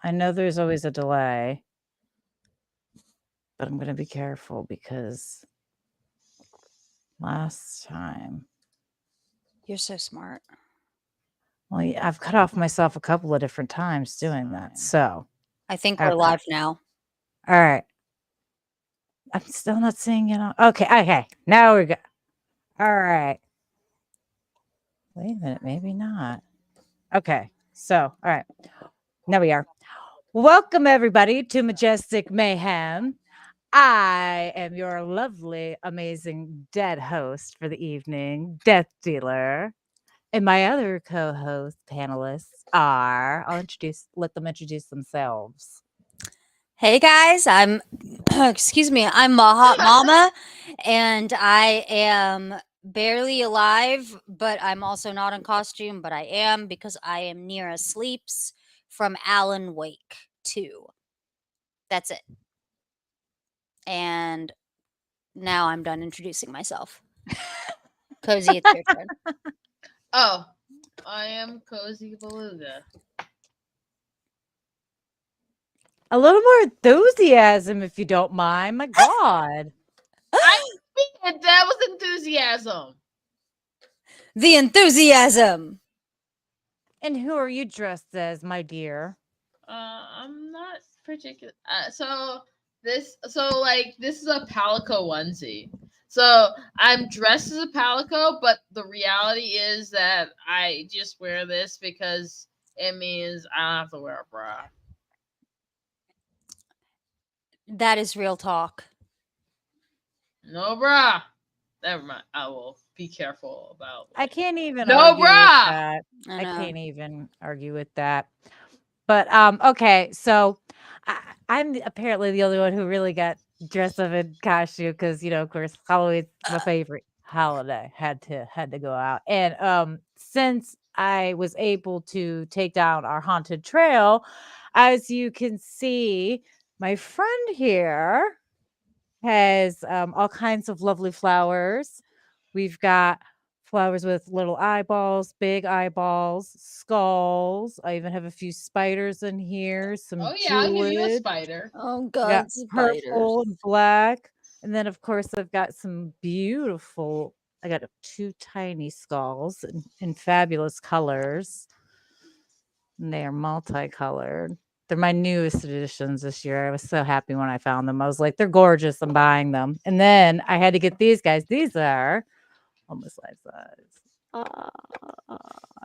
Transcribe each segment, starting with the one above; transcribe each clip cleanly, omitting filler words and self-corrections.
I know there's always a delay, but I'm gonna be careful because last time, You're so smart. well, yeah, I've cut off myself a couple of different times doing that. So, I think we're okay, live now. all right. I'm still not seeing it on. Okay, now we go. All right. Wait a minute, maybe not. Okay, so all right, now we are. Welcome everybody to Majestic Mayhem. I am your lovely, amazing dead host for the evening, Death Dealer. And my other co-host panelists are, let them introduce themselves. Hey guys, I'm excuse me, I'm a hot mama and I am barely alive, but I'm also not in costume, but I am because I am near a sleeps from Alan Wake 2. That's it. And now I'm done introducing myself. Cozy, it's your turn. Oh, I am Cozy Beluga. A little more enthusiasm, if you don't mind. My God. That was enthusiasm. The enthusiasm. And who are you dressed as, my dear? I'm not particular. This is a Palico onesie. So I'm dressed as a Palico, but the reality is that I just wear this because it means I don't have to wear a bra. That is real talk. No bra. Never mind. I will be careful about. I can't even No argue with bra. that. I know. can't even argue with that. But okay, so I'm apparently the only one who really got dressed up in costume because of course, Halloween's my favorite holiday. Had to go out, and since I was able to take down our haunted trail, as you can see, my friend here has all kinds of lovely flowers. We've got flowers with little eyeballs, big eyeballs, skulls. I even have a few spiders in here, some Oh yeah, I'll give you a jeweled. spider. Oh I got god, spiders. purple and black. And then, of course, I've got some beautiful, I got two tiny skulls in fabulous colors. And they are multicolored. They're my newest additions this year. I was so happy when I found them. I was like, they're gorgeous. I'm buying them. And then I had to get these guys. These are almost life size.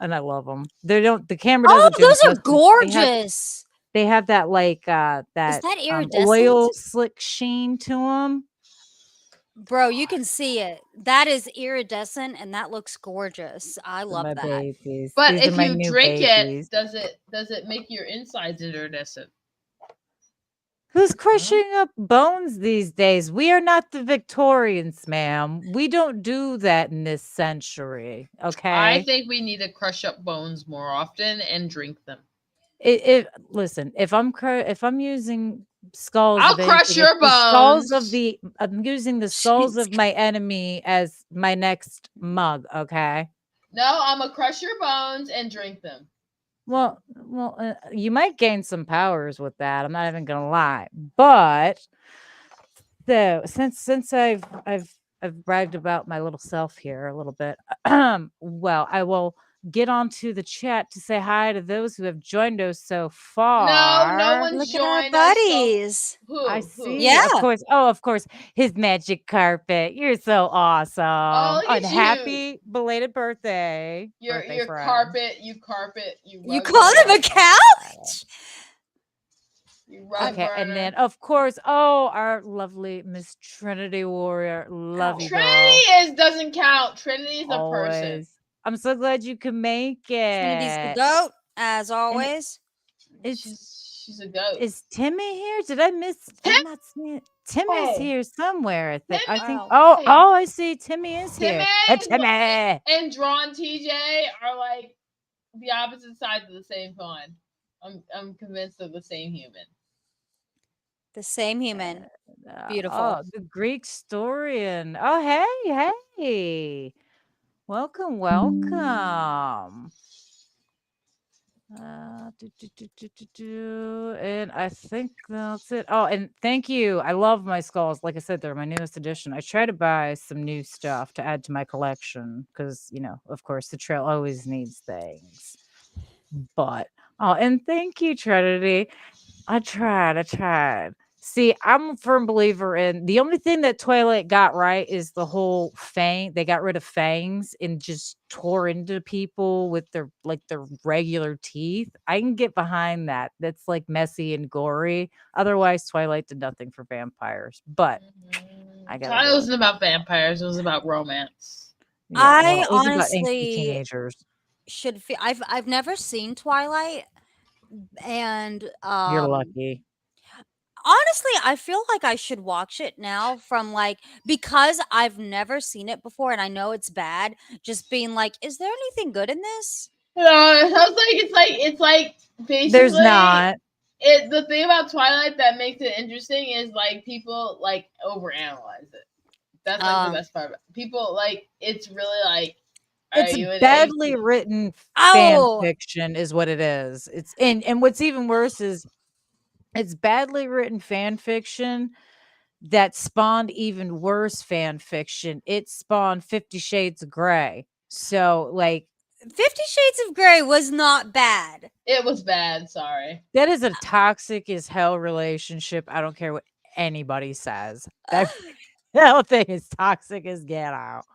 And I love them. The camera Oh, doesn't do it those are justice. gorgeous. They have that like Is that that iridescent? oil slick sheen to them. Bro, you can see it. That is iridescent and that looks gorgeous. I They're love my that. babies. But These are if my you new drink babies. it, does it make your insides iridescent? Who's crushing up bones these days? We are not the Victorians, ma'am. We don't do that in this century. I Okay. think we need to crush up bones more often and drink them. Listen, if I'm using skulls I'll of crush anything, it's your the skulls of bones. I'm using the skulls of my enemy as my next mug. Okay. No, I'm gonna crush your bones and drink them. Well, you might gain some powers with that. I'm not even gonna lie, but so since I've bragged about my little self here a little bit, well, I will get onto the chat to say hi to those who have joined us so far. No one's Look at our joined us. So buddies. I who? see. Yeah. Of course. Oh, of course. His magic carpet. You're so awesome. Oh, look And at you. happy belated birthday. Your friend. carpet. You You rug call him a burner. couch? You rug Okay, and burner. then of course, our lovely Miss Trinity Warrior. Love you, girl. Trinity doesn't count. Trinity is a person. Always. I'm so glad you can make Trinity's the it. goat, as always. She's a goat. Is Timmy here? Did I miss? I'm not seeing. Timmy's Hey. here somewhere. I think. Wow. Hey. Oh, I see. Timmy is here. Timmy. and Drawn TJ are like the opposite sides of the same coin. I'm convinced they're the same human. The same human. Beautiful. Oh, the Greek historian. Oh, hey. Welcome. And I think that's it. Oh, and thank you. I love my skulls. Like I said, they're my newest addition. I try to buy some new stuff to add to my collection because, of course, the trail always needs things. But and thank you, Trinity. I tried. See, I'm a firm believer in the only thing that Twilight got right is the whole fang. They got rid of fangs and just tore into people with their regular teeth. I can get behind that. That's like messy and gory. Otherwise, Twilight did nothing for vampires. But I gotta Twilight go wasn't with about vampires. It was about romance. yeah. Well, I it was about angsty honestly teenagers. should feel I've never seen Twilight, and You're lucky. honestly, I feel like I should watch it now from because I've never seen it before and I know it's bad. Just being like, is there anything good in this? No, I was like, it's like basically. There's not. The thing about Twilight that makes it interesting is like people like overanalyze it. That's like the best part. People like it's really like. It's badly written fan fiction is what it is. It's and what's even worse is it's badly written fan fiction that spawned even worse fan fiction. It spawned 50 Shades of Grey. So 50 Shades of Grey was not bad. It was bad, sorry. That is a toxic as hell relationship. I don't care what anybody says. That whole thing is toxic as get out.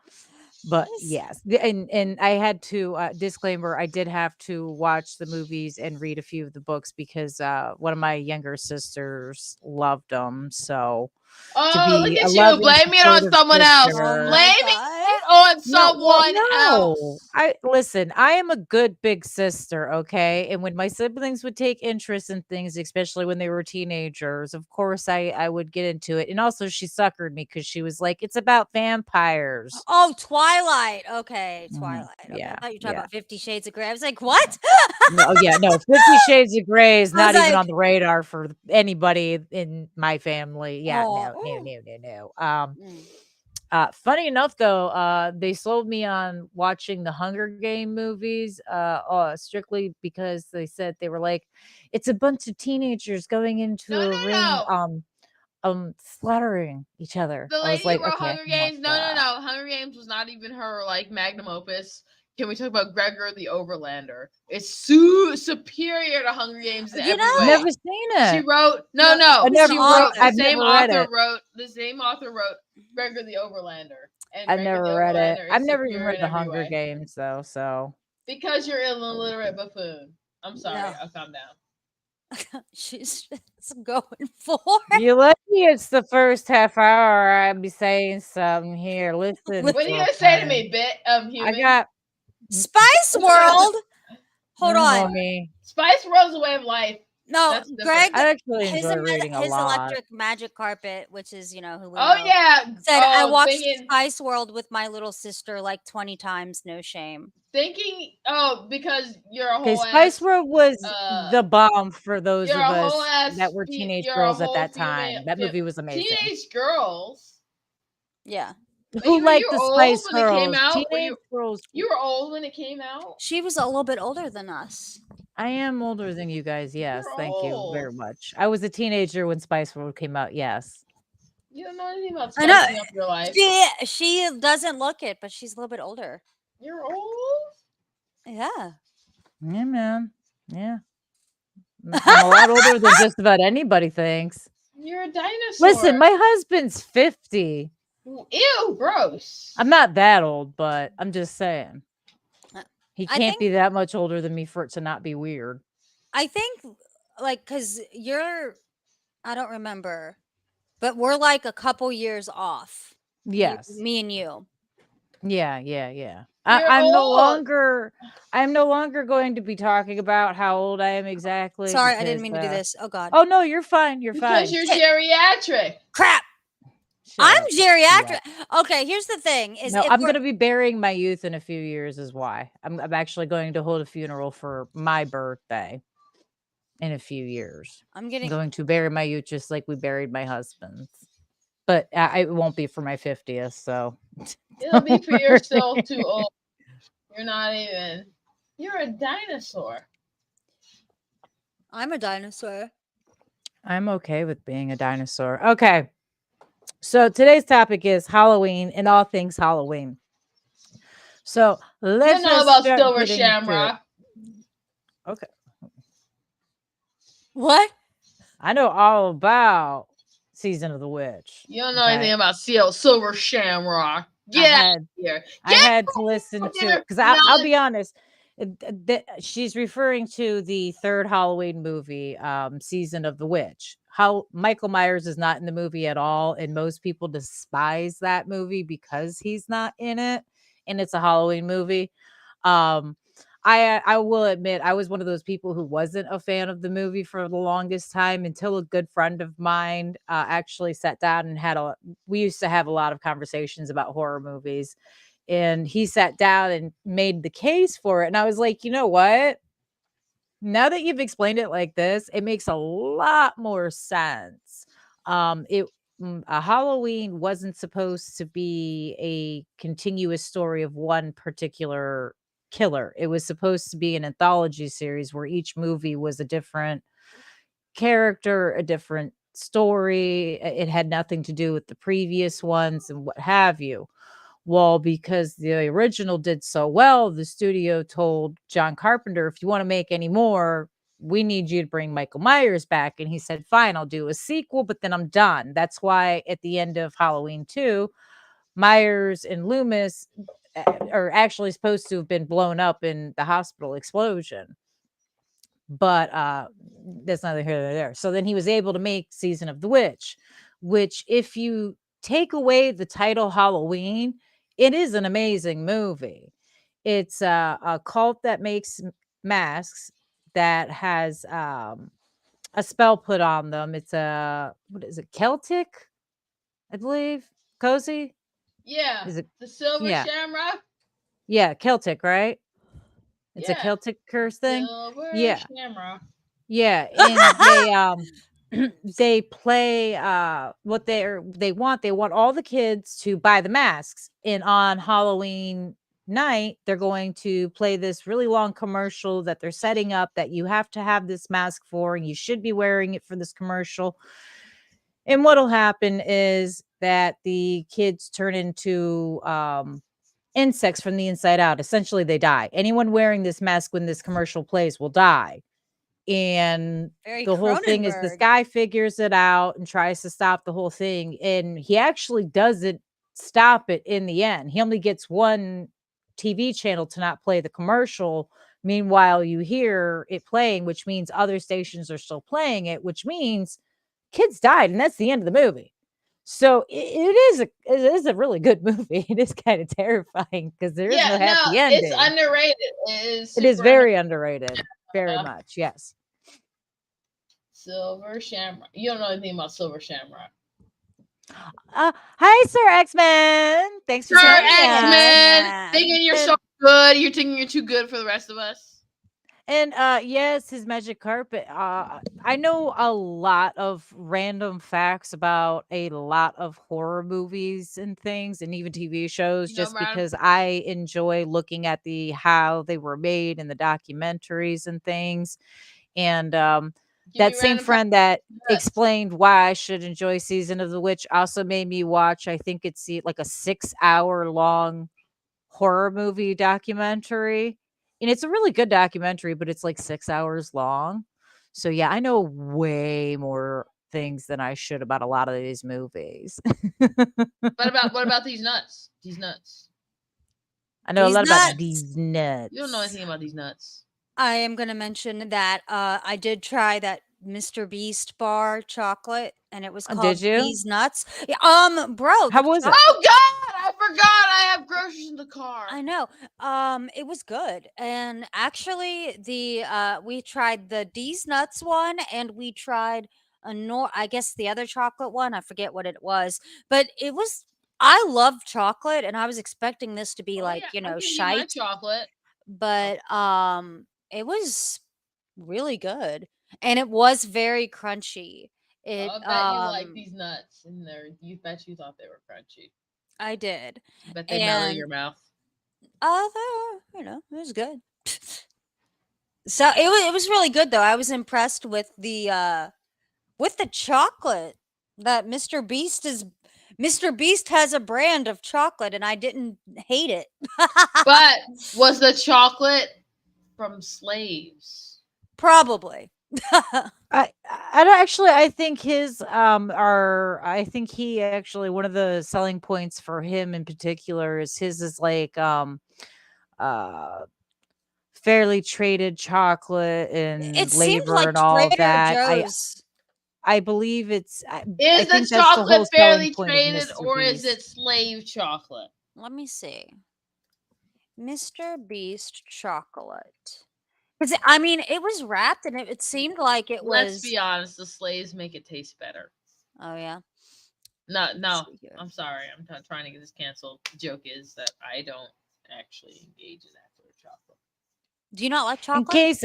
But yes, and I had to disclaimer. I did have to watch the movies and read a few of the books because one of my younger sisters loved them. So look at you blaming it on someone else. Blaming it on someone else. I listen. I am a good big sister, okay. And when my siblings would take interest in things, especially when they were teenagers, of course I would get into it. And also, she suckered me because she was like, "It's about vampires." Oh, Twilight. Okay, Twilight. Okay. Yeah, I thought you were talking about 50 Shades of Grey. I was like, what? No, 50 Shades of Grey is not even on the radar for anybody in my family. Yeah, no. Funny enough, though, they sold me on watching the Hunger Game movies, strictly because they said they were like, it's a bunch of teenagers going into a ring, slaughtering each other. The I was lady like, wrote okay, Hunger Games. No. Hunger Games was not even her magnum opus. Can we talk about Gregor the Overlander? It's superior to Hunger Games in every way. Never seen it. She wrote the same author wrote Gregor the Overlander. And I've never read it. I've never even read the Hunger Games though, so because you're an illiterate buffoon. I'm sorry, I'll calm down. She's just going for you lucky it's the first half hour. I'd be saying something here. Listen. What are you gonna say to me, bit of human? I got Spice World. Hold on. Spice World's a way of life. No, Greg. I actually enjoy reading a lot. Electric Magic Carpet, which is who we said I watched Spice World with my little sister like 20 times. No shame. Thinking, because you're a whole Spice World was the bomb for those of us that were teenage girls at that time. That movie was amazing. Teenage girls. Yeah. Who liked the Spice Girls? Teenage girls. You were old when it came out? She was a little bit older than us. I am older than you guys. Yes. Thank you very much. I was a teenager when Spice World came out. Yes. You don't know anything about spicing up your life. She doesn't look it, but she's a little bit older. You're old? Yeah. Yeah, man. Yeah. I'm a lot older than just about anybody thinks. You're a dinosaur. Listen, my husband's 50. Ew, gross. I'm not that old, but I'm just saying. He can't be that much older than me for it to not be weird. I think, because I don't remember, but we're like a couple years off. Yes. Me and you. Yeah. I'm no longer going to be talking about how old I am exactly. Sorry, I didn't mean to do this. Oh, God. Oh, no, you're fine. You're fine. Because you're geriatric. Crap. I'm geriatric. Yeah. Okay, here's the thing. I'm going to be burying my youth in a few years is why. I'm actually going to hold a funeral for my birthday in a few years. I'm going to bury my youth just like we buried my husband's. But it won't be for my 50th, so. It'll be for you're still too old. You're not even. You're a dinosaur. I'm a dinosaur. I'm okay with being a dinosaur. Okay. So today's topic is Halloween and all things Halloween. So You let's know just about start Silver getting to it. Shamrock. Okay. What? I know all about Season of the Witch. You don't know anything Okay. about Silver Shamrock. I Get out had of here. I Get had to out listen of to here. it because No. I'll be honest. She's referring to the third Halloween movie, Season of the Witch. How Michael Myers is not in the movie at all, and most people despise that movie because he's not in it, and it's a Halloween movie. Um, I will admit I was one of those people who wasn't a fan of the movie for the longest time until a good friend of mine actually sat down and had a. We used to have a lot of conversations about horror movies, and he sat down and made the case for it. And I was like, you know what? Now that you've explained it like this, it makes a lot more sense. It a Halloween wasn't supposed to be a continuous story of one particular killer. It was supposed to be an anthology series where each movie was a different character, a different story. It had nothing to do with the previous ones and what have you. Well, because the original did so well, the studio told John Carpenter, if you want to make any more, we need you to bring Michael Myers back. And he said, fine, I'll do a sequel, but then I'm done. That's why at the end of Halloween 2, Myers and Loomis are actually supposed to have been blown up in the hospital explosion. But that's neither here nor there. So then he was able to make Season of the Witch, which, if you take away the title Halloween, it is an amazing movie. It's a cult that makes masks that has a spell put on them. It's a, what is it, Celtic, I believe? Cozy? Yeah, Is it? the Silver Yeah. Shamrock. Yeah, Celtic, right? It's a Yeah, Celtic curse thing. Silver Yeah. Shamrock. Yeah, and they they play what they want all the kids to buy the masks, and on Halloween night they're going to play this really long commercial that they're setting up that you have to have this mask for and you should be wearing it for this commercial. And what'll happen is that the kids turn into insects from the inside out. Essentially they die. Anyone wearing this mask when this commercial plays will die. And Very the whole thing is this Cronenberg. guy figures it out and tries to stop the whole thing, and he actually doesn't stop it in the end. He only gets one TV channel to not play the commercial. Meanwhile, you hear it playing, which means other stations are still playing it, which means kids died, and that's the end of the movie. So it is a really good movie. It is kind of terrifying because there is no Yeah, no, happy it's ending. underrated. It is It is super very underrated, very underrated. much. Yes. Silver Shamrock. You don't know anything about Silver Shamrock. Hi, Sir X-Men. Thanks for Sir joining us. X-Men, X-Men. thinking you're so And good. You're thinking you're too good for the rest of us. yes, his magic carpet. I know a lot of random facts about a lot of horror movies and things, and even TV shows, You know, just Brian? because I enjoy looking at the how they were made and the documentaries and things. And Give that me same random facts. friend that Nuts. explained why I should enjoy Season of the Witch also made me watch, I think it's like a 6 hour long horror movie documentary. And it's a really good documentary, but it's like 6 hours long. So yeah, I know way more things than I should about a lot of these movies. What about these nuts? These nuts. I know a These lot about nuts. these You don't know nuts. anything about these nuts. I am going to mention that I did try that Mr. Beast bar chocolate, and it was Did called you? These Nuts. Yeah, bro, How the was it? Oh God! I forgot I have groceries in the car. I know. It was good. And actually the we tried the D's Nuts one and we tried I guess the other chocolate one. I forget what it was. But it was I love chocolate and I was expecting this to be Oh like, yeah, I'll give you my shite, chocolate. but it was really good. And it was very crunchy. It I bet you like these nuts in there. You bet you thought they were crunchy. I did. I bet they mellow And your mouth. it was good. So it was really good though. I was impressed with the chocolate that Mr. Beast has a brand of chocolate and I didn't hate it. But was the chocolate from slaves? Probably. I don't actually. I think his are. I think he actually one of the selling points for him in particular is his is like uh fairly traded chocolate It and seemed labor like and all of Trader that. Joe's. I believe I Is the think that's the whole chocolate selling fairly point of traded Mr. or is Beast. it slave chocolate? Let me see. Mr. Beast chocolate. 'Cause I mean, it was wrapped and it seemed like it Let's was. be honest, the slaves make it taste better. Oh yeah. No, Let's no, see here. I'm sorry. I'm not trying to get this canceled. The joke is that I don't actually engage in that sort of chocolate. Do you not like In chocolate? case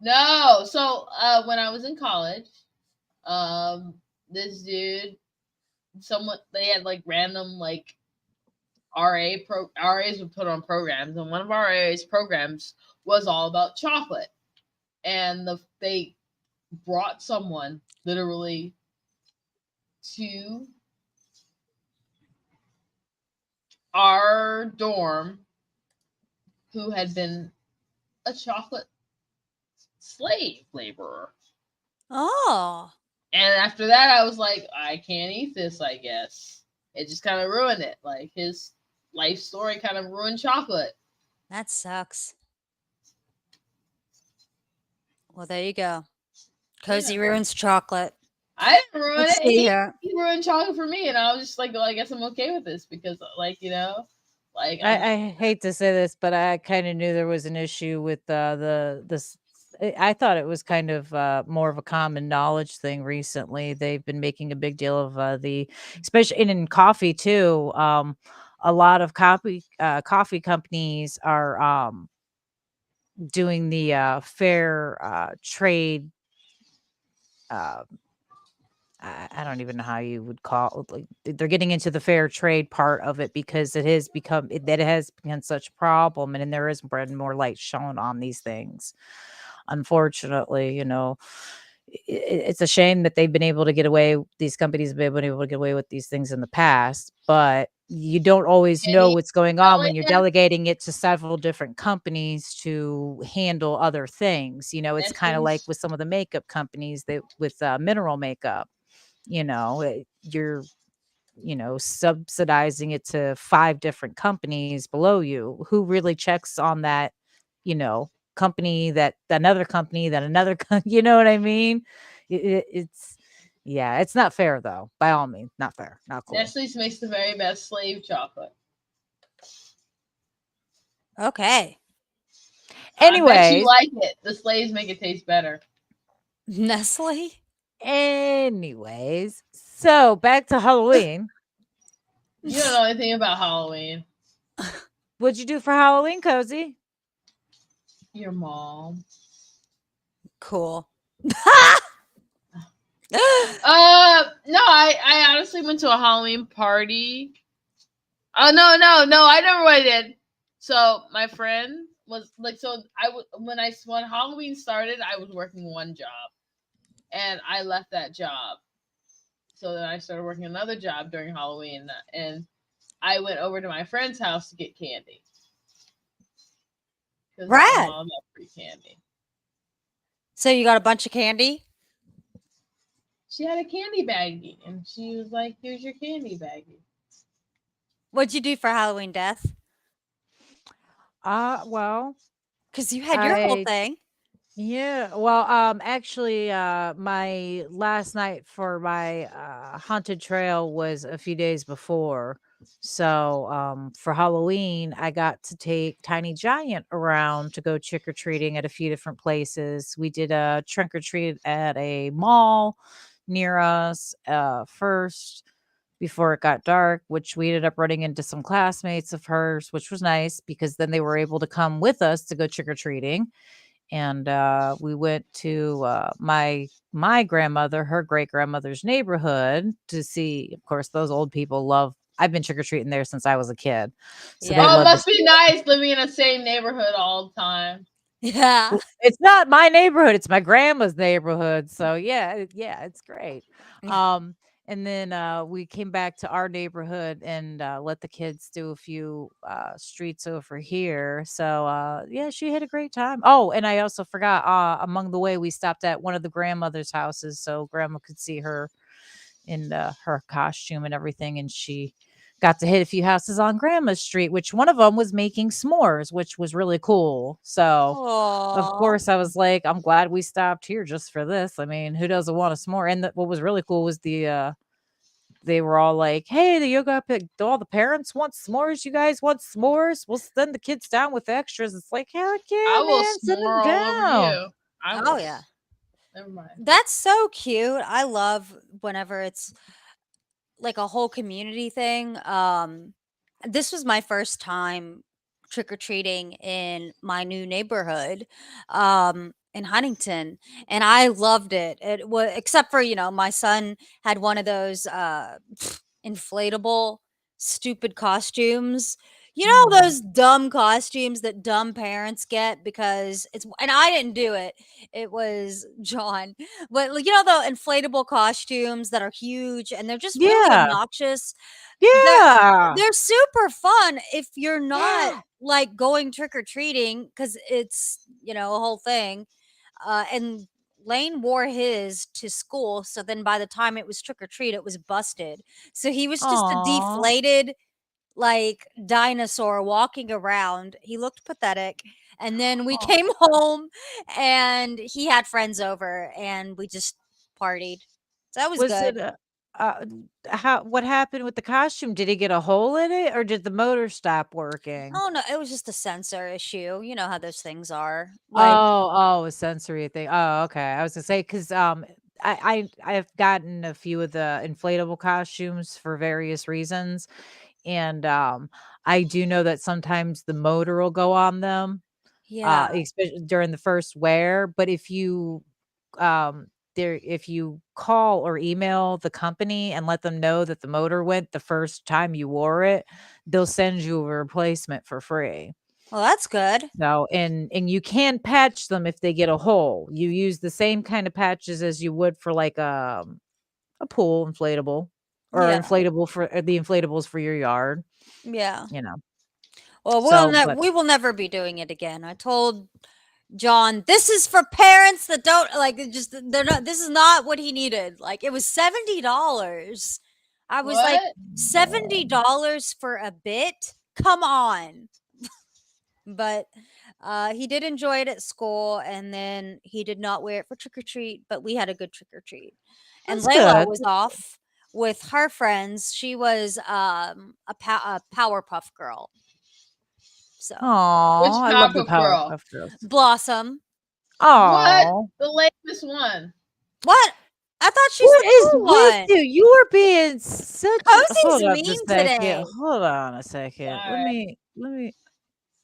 No, so when I was in college, um, this dude, someone they had like random like RAs would put on programs, and one of RA's programs was all about chocolate, and they brought someone literally to our dorm who had been a chocolate slave laborer. Oh, And after that, I was like, I can't eat this, I guess. It just kind of ruined it. Like, his life story kind of ruined chocolate. that sucks. Well, there you go. Cozy Yeah. ruins chocolate. I didn't ruin Let's it. see here. He ruined chocolate for me. And I was just like, well, I guess I'm okay with this because, like, like, I'm. I hate to say this, but I kind of knew there was an issue with I thought it was kind of more of a common knowledge thing recently. They've been making a big deal of especially in coffee too. A lot of coffee companies are doing the fair trade. Uh, I don't even know how you would call like they're getting into the fair trade part of it because it has become such a problem and then there is more and more light shown on these things. Unfortunately, it's a shame that they've been able to get away. These companies have been able to get away with these things in the past, but you don't always Can know you what's going tell on it when you're yet? delegating it to several different companies to handle other things. It's kind of like Nestlé. with some of the makeup companies that with mineral makeup you're subsidizing it to 5 different companies below you. Who really checks on that, company that another company that another you know what I mean? It's yeah, it's not fair though. By all means, not fair, not cool. Nestle's makes the very best slave chocolate. Okay. I bet you Anyways, like it. The slaves make it taste better. Nestle. so back to Halloween. You don't know anything about Halloween. What'd you do for Halloween, Cozy? Your mom. Cool. No, I honestly went to a Halloween party. Oh no, I never what I did. So my friend was like, so when Halloween started, I was working one job, and I left that job. So then I started working another job during Halloween, and I went over to my friend's house to get candy because I'm Rad. all about free candy. So you got a bunch of candy? She had a candy baggie, and she was like, "Here's your candy baggie." What'd you do for Halloween, Death? Well, Because you had your whole I thing. Yeah, well, actually, my last night for my haunted trail was a few days before. So, for Halloween, I got to take Tiny Giant around to go trick or treating at a few different places. We did a trunk or treat at a mall near us first before it got dark, which we ended up running into some classmates of hers, which was nice because then they were able to come with us to go trick or treating and we went to my grandmother, her great grandmother's neighborhood to see. Of course, those old people love. I've been trick or treating there since I was a kid, so they Oh, it Yeah. love to must be see it. nice living in the same neighborhood all the time. Yeah. It's not my neighborhood, it's my grandma's neighborhood, so yeah, it's great. Yeah. Um, and then, we came back to our neighborhood and, let the kids do a few, streets over here, so, yeah, she had a great time. Oh, and I also forgot, among the way, we stopped at one of the grandmother's houses so grandma could see her in, her costume and everything, and she got to hit a few houses on Grandma's street, which one of them was making s'mores, which was really cool. So, of Oh. course, I was like, "I'm glad we stopped here just for this." I mean, who doesn't want a s'more? And what was really cool was they were all like, "Hey, the yoga pic do all the parents want s'mores? You guys want s'mores? We'll send the kids down with extras." It's like, "Heck yeah, I will man, send them s'more all over down." you. I Oh will. yeah. Never mind. That's so cute. I love whenever it's like a whole community thing. This was my first time trick or treating in my new neighborhood, in Huntington, and I loved it. It was except for my son had one of those inflatable stupid costumes. You know Mm. those dumb costumes that dumb parents get because and I didn't do it. It was John. But like, the inflatable costumes that are huge and they're just really Yeah. obnoxious. They're Yeah. they're super fun if you're not like going trick or treating because it's a whole thing. And Lane wore his to school, so then by the time it was trick or treat, it was busted. So he was just a Aw. deflated like dinosaur walking around. He looked pathetic. And then we came home and he had friends over and we just partied. So that was Was it good. a uh, how what happened with the costume? Did he get a hole in it or did the motor stop working? Oh no, it was just a sensor issue. You know how those things are. Like, A sensory thing. Oh, okay. I was gonna say because I've gotten a few of the inflatable costumes for various reasons, and, I do know that sometimes the motor will go on them, yeah. especially during the first wear, but um, if you call or email the company and let them know that the motor went the first time you wore it, they'll send you a replacement for free. Well, that's good. So, and you can patch them if they get a hole. You use the same kind of patches as you would for like, a pool inflatable or Yeah. inflatable for the inflatables for your yard, Yeah. you know. Well, So, but we will never be doing it again. I told John, this is for parents that don't like just they're not this is not what he needed. Like it was $70. I was like What? $70 for a bit? Come on. But he did enjoy it at school and then he did not wear it for trick or treat, but we had a good trick or treat. And that's Layla good. was off with her friends. She was a Powerpuff Girl. So, Which Aw, I love the Powerpuff Girl? Powerpuff Girls. Blossom. What? Aw. The latest one. What? I thought she's What the is cool with one. you? You are being such a Cosey's hold on a mean second, today. hold on a second. Alright. Let me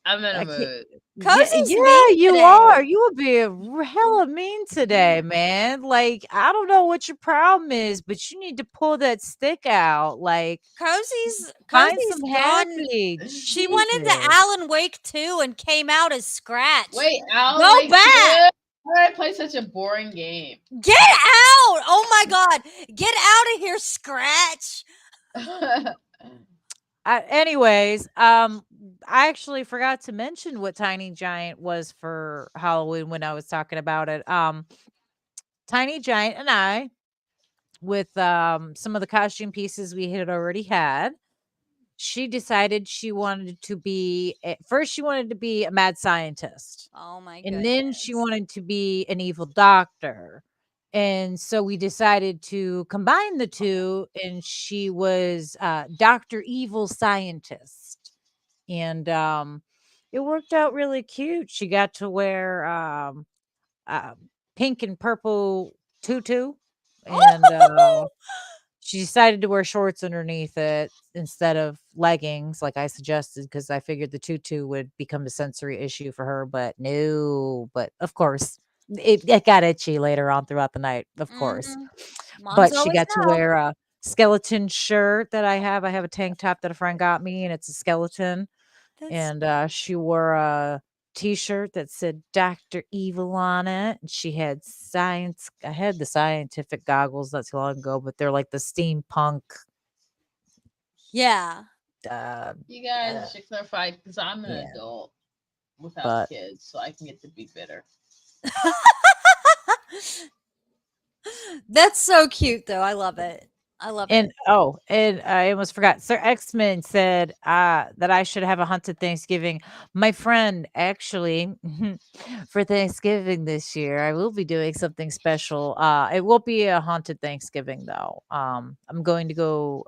I'm in a I can't mood. yeah, Cosey's mean yeah, you today. are. You were being hella mean today, man. Like, I don't know what your problem is, but you need to pull that stick out. Like, find Cozy's some gone. happy. She went into Jesus. Alan Wake 2 and came out as Scratch. Wait, Alan Go Wake back. 2? Why did I play such a boring game? Get out. Oh my god. Get out of here, Scratch. Anyways, I actually forgot to mention what Tiny Giant was for Halloween when I was talking about it. Tiny Giant and I, with some of the costume pieces we had already had, she decided she wanted to be at first she wanted to be a mad scientist. Oh my And then she goodness. wanted to be an evil doctor. And so we decided to combine the two, and she was Dr. Evil Scientist. And it worked out really cute. She got to wear uh, pink and purple tutu, and she decided to wear shorts underneath it instead of leggings like I suggested because I figured the tutu would become a sensory issue for her, but no. But of course, it got itchy later on throughout the night, of course. Mhm. Moms But she always got to know. wear a skeleton shirt that I have. I have a tank top that a friend got me, and it's a skeleton. That's And she wore T-shirt that said Dr. Evil on it. And she had science. I had the scientific goggles not too long ago, but they're like the steampunk. Yeah. Uh, You guys uh, should clarify because I'm an yeah, adult without but kids, so I can get to be bitter. That's so cute, though. I love it. I love it. and I almost forgot. Sir X-Men said that I should have a haunted Thanksgiving. My friend, actually, for Thanksgiving this year, I will be doing something special. It won't be a haunted Thanksgiving though. I'm going to go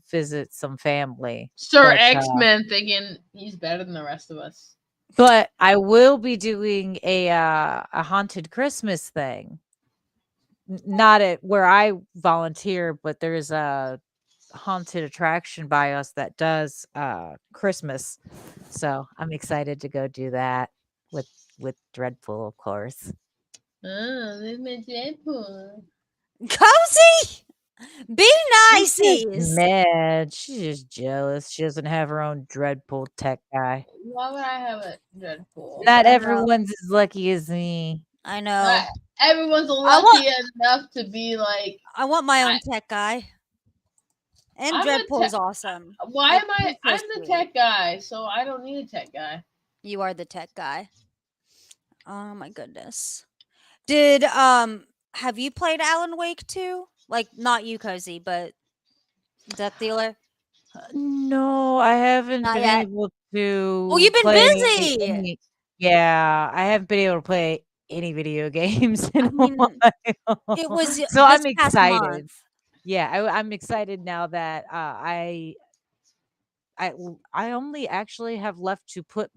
visit some family, Sir but X Men thinking he's better than the rest of us. I will be doing a haunted Christmas thing. Not at where I volunteer, but there's a haunted attraction by us that does Christmas. So I'm excited to go do that with Dreadful, of course. Oh, this is Deadpool. Cozy! Be She's just nice. mad. She's just jealous. She doesn't have her own Dreadpool tech guy. Why would I have a Deadpool? Not I know. everyone's as lucky as me. I Not know. everyone's I want lucky enough to be like I want my I. own tech guy. And I'm a Dreadpool's tech. awesome. Why Like am I? he's so I'm the sweet. tech guy, so I don't need a tech guy. You are the tech guy. Oh my goodness. Did have you played Alan Wake 2? Like not you, Cozy, but Death Dealer? No, I haven't Not been yet. able Well, to you've been play busy. any. Yeah, I haven't been able to play any video games in I a mean, while. it was So this I'm past month. excited. Yeah, I'm excited now that I only actually have left to put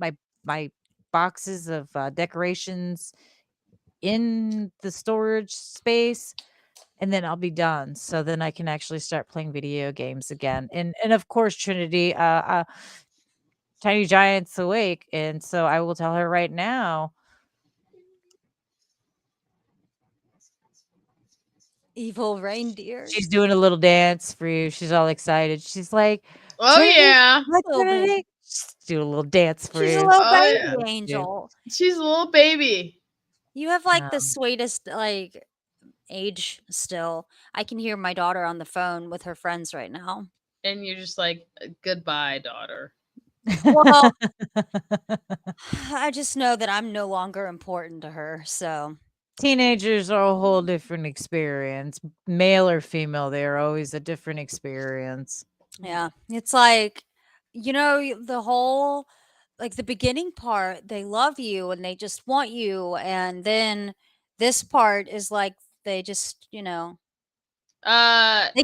my boxes of decorations in the storage space, and then I'll be done. So then I can actually start playing video games again. And of course, Trinity, Tiny Giant's awake, and so I will tell her right now. Evil reindeers. She's doing a little dance for you. She's all excited. She's like, Oh Trinity, yeah. what Little baby. Trinity? Just do a little dance for She's a you. little Oh baby yeah. Yeah. angel. She's a little baby, You have like the Um, sweetest like age still. I can hear my daughter on the phone with her friends right now. and you're just like, goodbye, daughter. Well, I just know that I'm no longer important to her. So, Teenagers are a whole different experience. Male or female, they are always a different experience. yeah, it's like, the whole, like the beginning part, they love you and they just want you. And then this part is like, they just, they can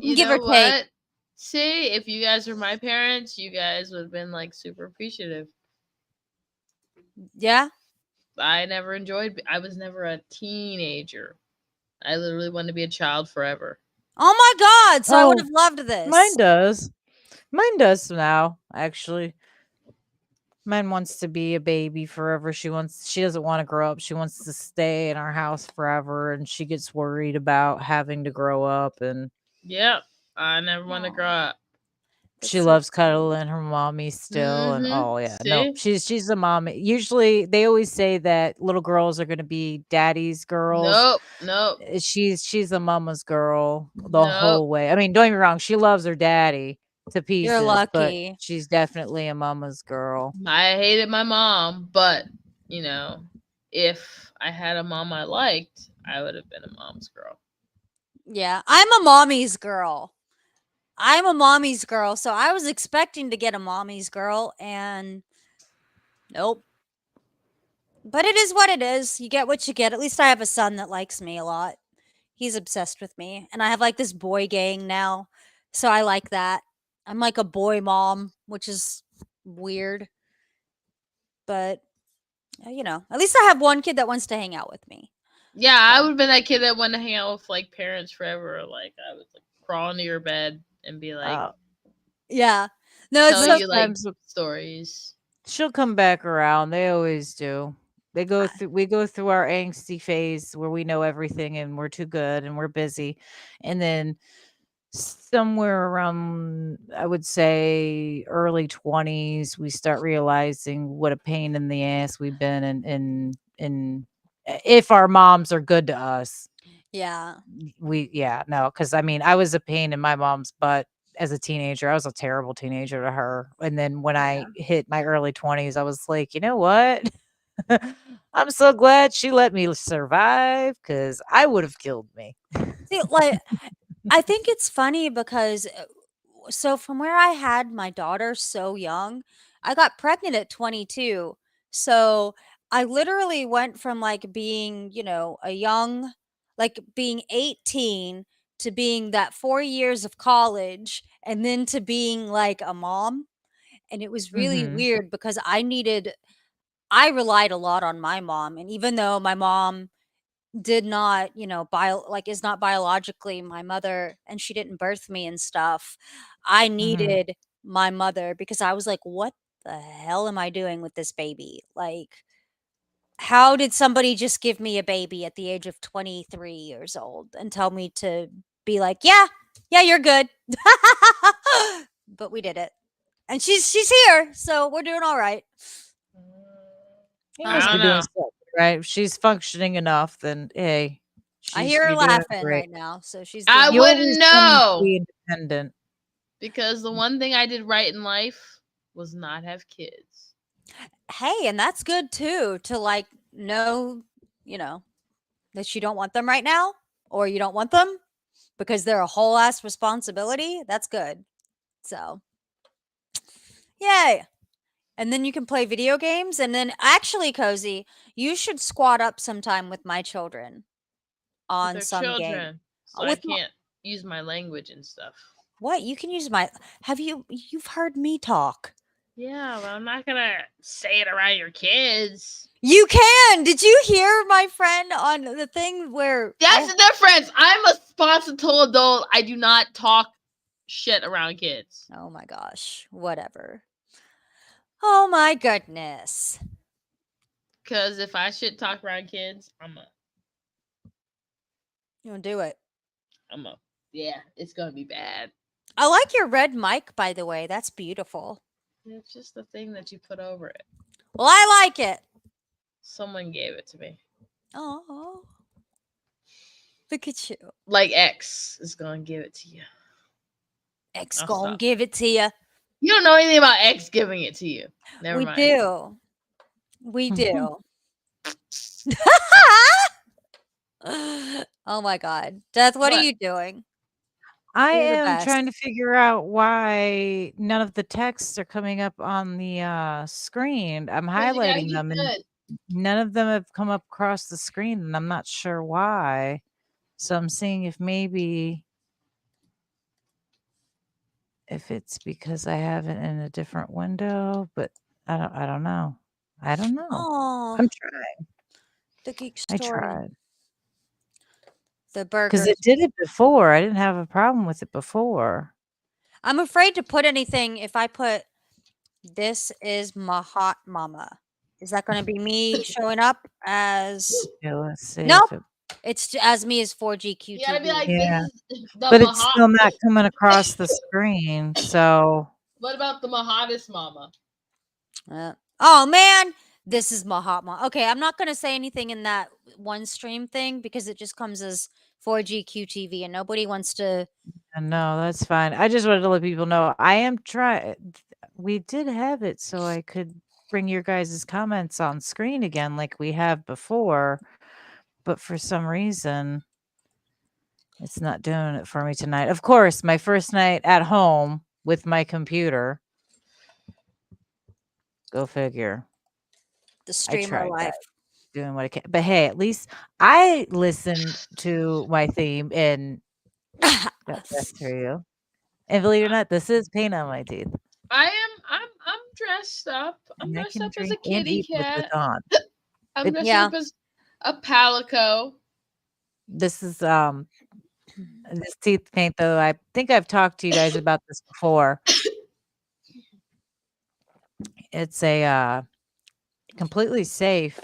You give or know take. what? See, if you guys were my parents, you guys would have been like super appreciative. Yeah. I never enjoyed. I was never a teenager. I literally wanted to be a child forever. Oh my God. So I would Oh, have loved mine this. does. Mine does now, actually. Mine wants to be a baby forever. She doesn't want to grow up. She wants to stay in our house forever, and she gets worried about having to grow up, and Yep. I never want to grow Oh, up. that's she so loves sweet. cuddling her mommy still. And Mm-hmm. oh yeah, no, See? she's a mommy. Usually they always say that little girls are going to be daddy's girls. Nope. Nope. She's a mama's girl the Nope. whole way. I mean, don't get me wrong, she loves her daddy to You're pieces, but lucky. she's definitely a mama's girl. I hated my mom, but you know, if I had a mom I liked, I would have been a mom's girl. Yeah. I'm a mommy's girl. I'm a mommy's girl. So I was expecting to get a mommy's girl and nope. But it is what it is. You get what you get. At least I have a son that likes me a lot. He's obsessed with me. And I have like this boy gang now. So I like that. I'm like a boy mom, which is weird. But, at least I have one kid that wants to hang out with me. Yeah, I So, would have been that kid that wanted to hang out with like parents forever. Like I would like crawl into your bed and be like, Uh, yeah. No, it's tell so you like sometimes stories. she'll come back around. They always do. I- We go through our angsty phase where we know everything and we're too good and we're busy. And then somewhere around, I would say, early 20s, we start realizing what a pain in the ass we've been in if our moms are good to us. Yeah. Yeah, no, because I mean, I was a pain in my mom's butt as a teenager. I was a terrible teenager to her. And then when Yeah. I hit my early 20s, I was like, you know what? I'm so glad she let me survive because I would have killed me. See, like, I think it's funny because so from where I had my daughter so young, I got pregnant at 22. So I literally went from like being, a young, like being 18 to being that 4 years of college and then to being like a mom. And it was really Mhm. weird because I relied a lot on my mom. And even though my mom did not, is not biologically my mother and she didn't birth me and stuff. I Mhm. needed my mother because I was like, what the hell am I doing with this baby? Like, how did somebody just give me a baby at the age of 23 years old and tell me to be like, yeah, yeah, you're good. But we did it. And she's here, so we're doing all right. You Oh must I my be don't doing know. something right. If she's functioning enough, then hey, I hear her you're doing laughing great. right now, so she's I doing You all wouldn't always tell me to know be independent. because the one thing I did right in life was not have kids. hey, and that's good too to like know, you know, that you don't want them right now or you don't want them because they're a whole ass responsibility. That's good. So, yay. And then you can play video games. And then, actually, Cozy, you should squat up sometime with my children But on they're some game. children, so I With my, can't use my language and stuff. what? You can use my. You've heard me talk. Yeah, but I'm not gonna say it around your kids. You can. Did you hear my friend on the thing where That's the difference. I'm a responsible adult. I do not talk shit around kids. oh my gosh, whatever. Oh my goodness. Cause if I shit talk around kids, You want to do it? yeah, it's gonna be bad. I like your red mic, by the way. That's beautiful. It's just the thing that you put over it. Well, I like it. Someone gave it to me. Oh, look at you. Like X is gonna give it to you. X I'll gonna stop. give it to you. You don't know anything about X giving it to you. Never We mind. do. We do. Oh my god. Death, what are What? you doing? I You're the am trying to best. figure out why none of the texts are coming up on the screen. I'm Because you gotta highlighting get them and good. none of them have come up across the screen and I'm not sure why. So I'm seeing if it's because I have it in a different window, but I don't know. I don't know. Oh, I'm trying. the geek I story. tried. The Because burgers. it did it before. I didn't have a problem with it before. I'm afraid to put anything if I put this is my hot mama. Is that gonna be me showing up as Yeah, let's see nope. if it It's as me as 4G You gotta be QTV. like, yeah. this is the But it's Mahat. still not coming across the screen, so What about the Mahadis mama? Oh man, this is my hot mom. Okay, I'm not gonna say anything in that one stream thing because it just comes as 4G QTV and nobody wants to. no, that's fine. I just wanted to let people know I am trying. We did have it so I could bring your guys' comments on screen again like we have before, but for some reason, it's not doing it for me tonight. Of course, my first night at home with my computer. Go figure. The I streamer tried, guys, life. doing what I can. But hey, at least I listened to my theme and got rest for you. And believe it or not, this is paint on my teeth. I'm dressed up. I'm And I dressed can up as a drink and kitty eat with it cat. on. I'm It dressed Yeah. up as a palico. this is this teeth paint though, I think I've talked to you guys about this before. It's a completely safe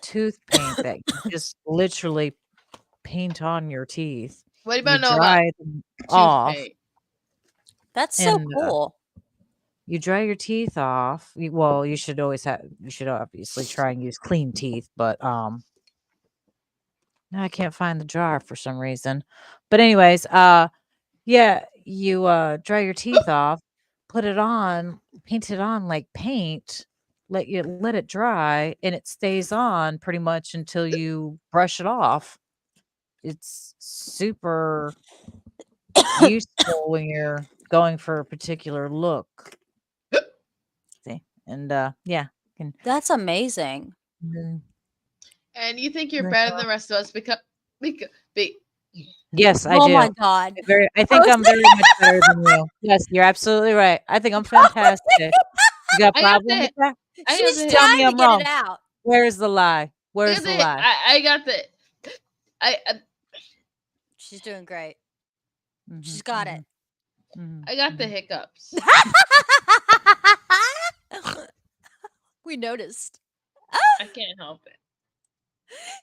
tooth paint that you just literally paint on your teeth. What You about know about dry them off, toothpaste? That's so and cool. you dry your teeth off. Well, you should always have. You should obviously try and use clean teeth, but now I can't find the jar for some reason. But anyways, yeah, you dry your teeth off, put it on, paint it on like paint, let it dry, and it stays on pretty much until you brush it off. It's super useful when you're going for a particular look. See, and yeah, can That's amazing. mm, And you think you're like, better than the rest of us because be, yes, I Oh my do. god. I think I'm very much better than you. Yes, you're absolutely right. I think I'm fantastic. You got a I got problem the with that? I got She's the Tell trying me to I'm get it wrong. out. Where's the lie? I Where's got the the lie? I got the I She's doing great. Mhm, She's got it. mhm, mhm, I got the mhm. hiccups. We noticed. I can't help it.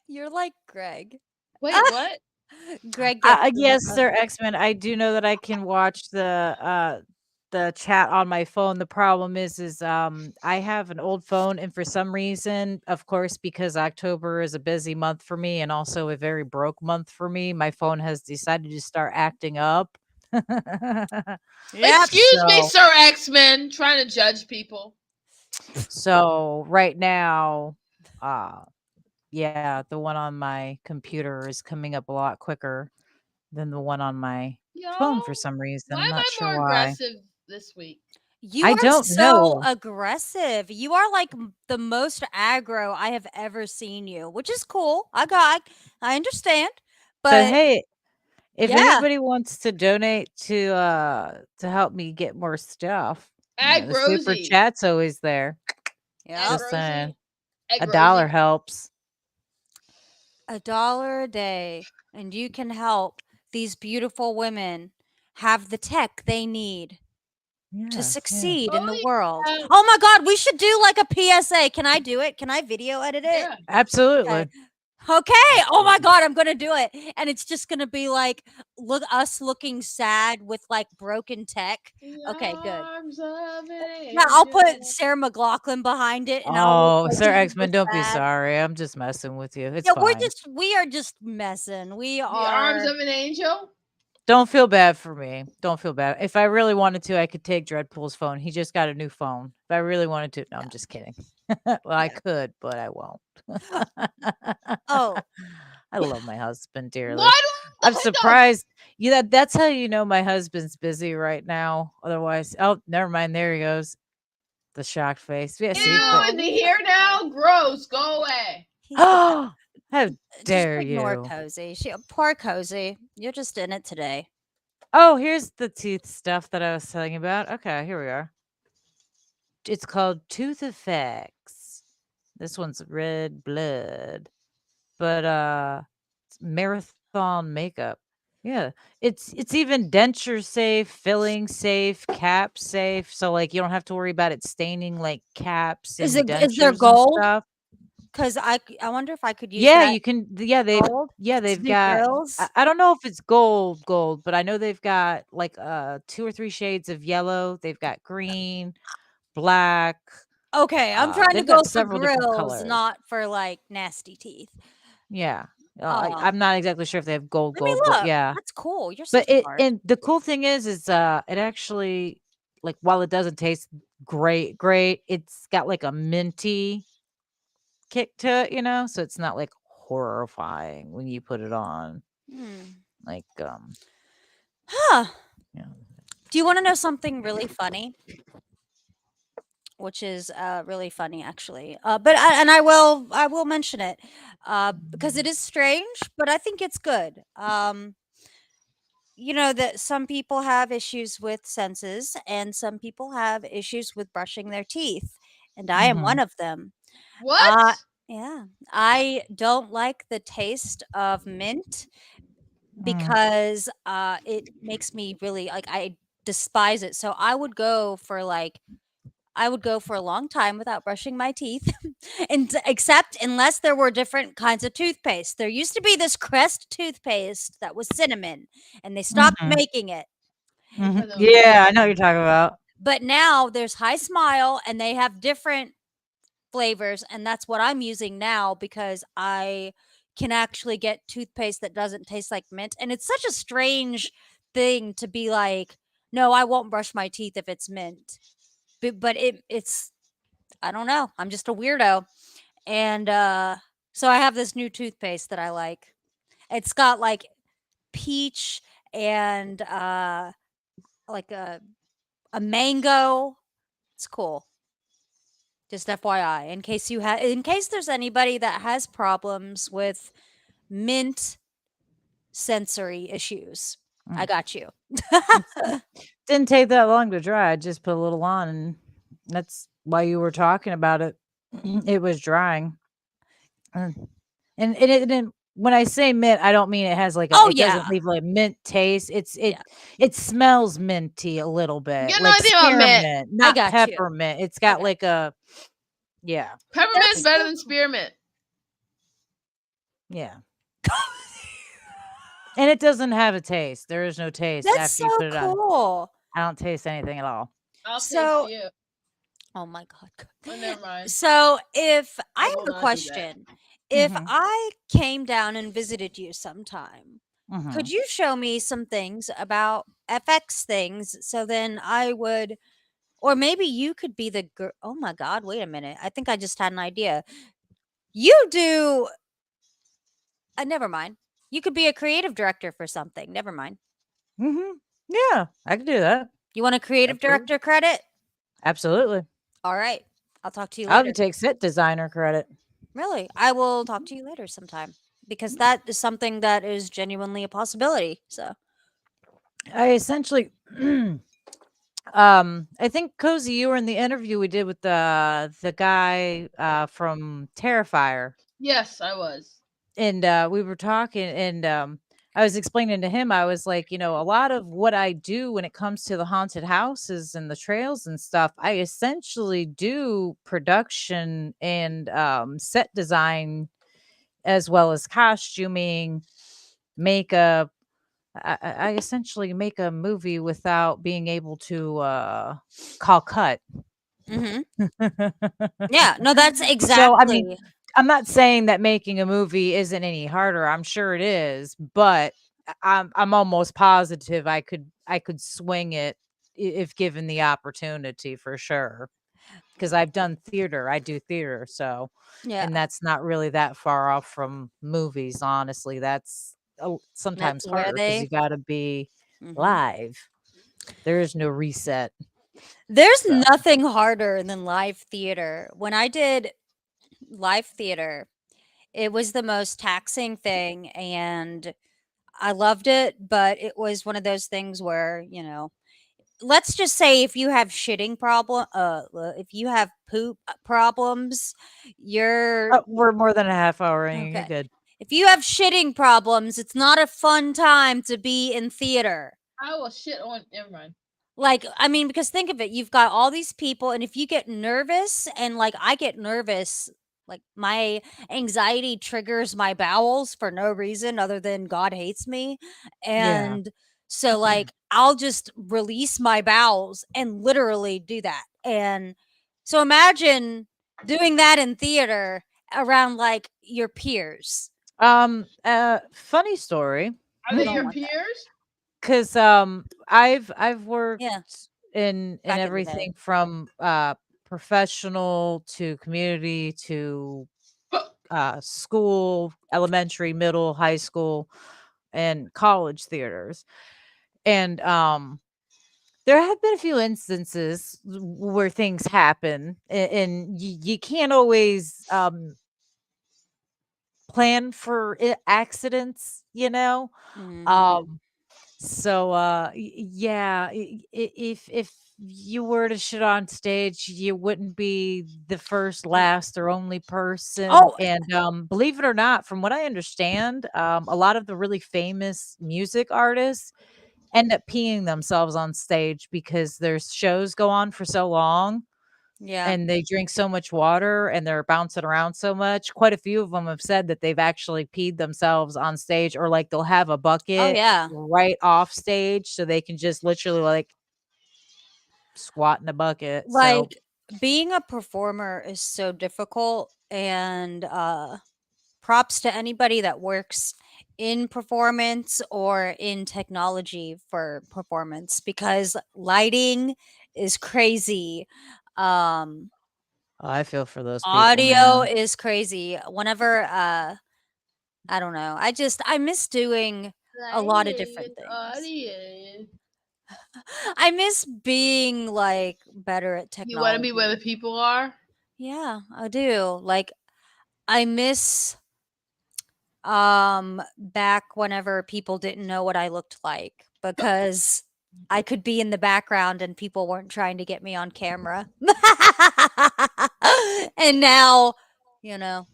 You're like Greg. Wait, what? Greg gets the Yes, hiccups. Sir X-Men, I do know that I can watch the chat on my phone. The problem is I have an old phone, and for some reason, of course, because October is a busy month for me and also a very broke month for me, my phone has decided to start acting up. Yep. Excuse me, So Sir X-Men, trying to judge people. so right now, uh yeah, the one on my computer is coming up a lot quicker than the one on my phone for Y'all, some reason. why I'm am not I sure more why. aggressive this week? You I are don't so know. aggressive. You are like the most aggro I have ever seen you, which is cool. I understand. But But hey, if yeah, anybody wants to help me get more stuff, Ag the super Rosie. chat's always there. yep. Ag Just saying. Rosie. Ag A dollar Rosie. helps. $1 a day, and you can help these beautiful women have the tech they need to Yes, yes. succeed in the Oh world. yeah. Oh my god, we should do like a PSA. Can I do it? Can I video edit it? Yeah. Okay. Absolutely. Okay. Oh my Absolutely. god, I'm gonna do it. And it's just gonna be like us looking sad with like broken tech. The Okay, good. arms of an Yeah, I'll put angel. Sarah McLaughlin behind it and I'll look Oh, like Sir super X-Men, don't be sad. sorry. I'm just messing with you. It's Yeah, fine. we are just messing. We The arms are of an angel. Don't feel bad for me. Don't feel bad. If I really wanted to, I could take Dreadpool's phone. He just got a new phone. If I really wanted to, no, I'm yeah, just kidding. Well, I yeah. could, but I won't. Oh, I love my husband dearly. Why I'm do I know? surprised. That's how you know my husband's busy right now. Otherwise, oh, never mind. There he goes. The shocked face. Yeah, see, but Ew, in the here now. Gross. Go away. he's the best. oh, how Just dare ignore you? Cozy. Poor Cozy. You're just in it today. Oh, here's the teeth stuff that I was telling you about. Okay, here we are. It's called Tooth Effects. This one's red blood, but it's marathon makeup. Yeah, it's even denture safe, filling safe, cap safe. So like you don't have to worry about it staining like caps and Is there dentures and gold? stuff. Because I wonder if I could use Yeah, that you can. gold Yeah to they've do got. grills. I don't know if it's gold, but I know they've got like 2 or 3 shades of yellow. They've got green, black. Okay, I'm trying to They've got go for several different grills, colors. not for like nasty teeth. Yeah. Oh, I'm not exactly sure if they have let me but look. yeah. That's cool. You're so But it smart. and the cool thing is it actually like while it doesn't taste great, it's got like a minty kick to it, so it's not like horrifying when you put it on. Hmm. Like Huh. yeah. Do you want to know something really funny? Which is really funny, actually. And I will mention it because it is strange, but I think it's good. You know that some people have issues with senses, and some people have issues with brushing their teeth, and I am one Mhm. of them. Uh, What? yeah, I don't like the taste of mint Mm. because it makes me really like I despise it. So I would go for like I would go for a long time without brushing my teeth, and except unless there were different kinds of toothpaste. There used to be this Crest toothpaste that was cinnamon, and they stopped Mhm, making it. mhm. I know what you're Yeah, I know what talking you're talking about. But now there's High Smile, and they have different flavors, and that's what I'm using now because I can actually get toothpaste that doesn't taste like mint. And it's such a strange thing to be like, no, I won't brush my teeth if it's mint. But it's I don't know. I'm just a weirdo. And so I have this new toothpaste that I like. It's got like peach and like a mango. It's cool. Just FYI, in case there's anybody that has problems with mint sensory issues, I Mm. got you. It's didn't take that long to dry. I just put a little on, and that's why you were talking about it. It was drying. Mm. And it didn't when I say mint, I don't mean it has like a Oh it doesn't yeah, leave like mint taste. It's yeah. it smells minty a little You bit, got no like idea about mint. spearmint, I not got you. peppermint. It's I got got. like a yeah, Peppermint's That's better so than cool. spearmint. yeah. And it doesn't have a taste. There is no taste That's after so you put it on. cool. I don't taste anything at all. I'll taste So, you. oh my god. Oh, never mind. So, if I I have will a not do that. question, if Mhm. I came down and visited you sometime, could Mhm. you show me some things about FX things so then I would, or maybe you could be the girl. Oh my god, wait a minute. I think I just had an idea. You do never mind. You could be a creative director for something. Never mind. Mhm. Yeah, I can do that. You want a creative Absolutely. director credit? Absolutely. All right. I'll talk to you I'll later. even take set designer credit. Really? I will talk to you later sometime because that is something that is genuinely a possibility. So, I essentially I think Cozy, you were in the interview we did with the guy from Terrifier. Yes, I was. And we were talking, and I was explaining to him, I was like, a lot of what I do when it comes to the haunted houses and the trails and stuff, I essentially do production and set design as well as costuming, makeup. I essentially make a movie without being able to call cut. mhm. Yeah, no, that's So, I mean, exactly. I'm not saying that making a movie isn't any harder, I'm sure it is, but I'm almost positive I could swing it if given the opportunity for sure. Because 'cause I've done theater, I do theater, so Yeah, and that's not really that far off from movies, honestly, that's sometimes that's where harder because they. you gotta be Mhm. live. There is no reset, There's so nothing harder than live theater. When I did live theater, it was the most taxing thing and I loved it, but it was one of those things where, let's just say if you have if you have poop problems, you're we're more than a half hour in, you're okay. good. If you have shitting problems, it's not a fun time to be in theater. I will shit on. Never mind. Like, I mean, because think of it, you've got all these people, and if you get nervous, and like I get nervous, like my anxiety triggers my bowels for no reason other than God hates me. Yeah. And so, like, I'll just release my bowels and literally do that. And so, imagine doing that in theater around like your peers. Funny story. Are I they don't your want that. peers? Cause I've worked Yeah, in back in the day. everything from professional to community to school, elementary, middle, high school, and college theaters. And there have been a few instances where things happen, and you can't always plan for accidents, Hmm. Um, so, yeah, if you were to shit on stage, you wouldn't be the first, last, or only person. Oh, And believe it or not, from what I understand, a lot of the really famous music artists end up peeing themselves on stage because their shows go on for so long. Yeah. and they drink so much water and they're bouncing around so much. Quite a few of them have said that they've actually peed themselves on stage, or like they'll have a Oh, bucket yeah. right off stage so they can just literally like squat in a bucket. So Like, being a performer is so difficult, and props to anybody that works in performance or in technology for performance, because lighting is crazy. Um I feel for those people, Audio man. is crazy. Whenever I don't know. I miss doing a lot of Lighting different and things. audience. I miss being like better at You want to be where the technology. people are? Yeah, I do. Like, I miss back whenever people didn't know what I looked like, because I could be in the background and people weren't trying to get me on camera. And now, you know,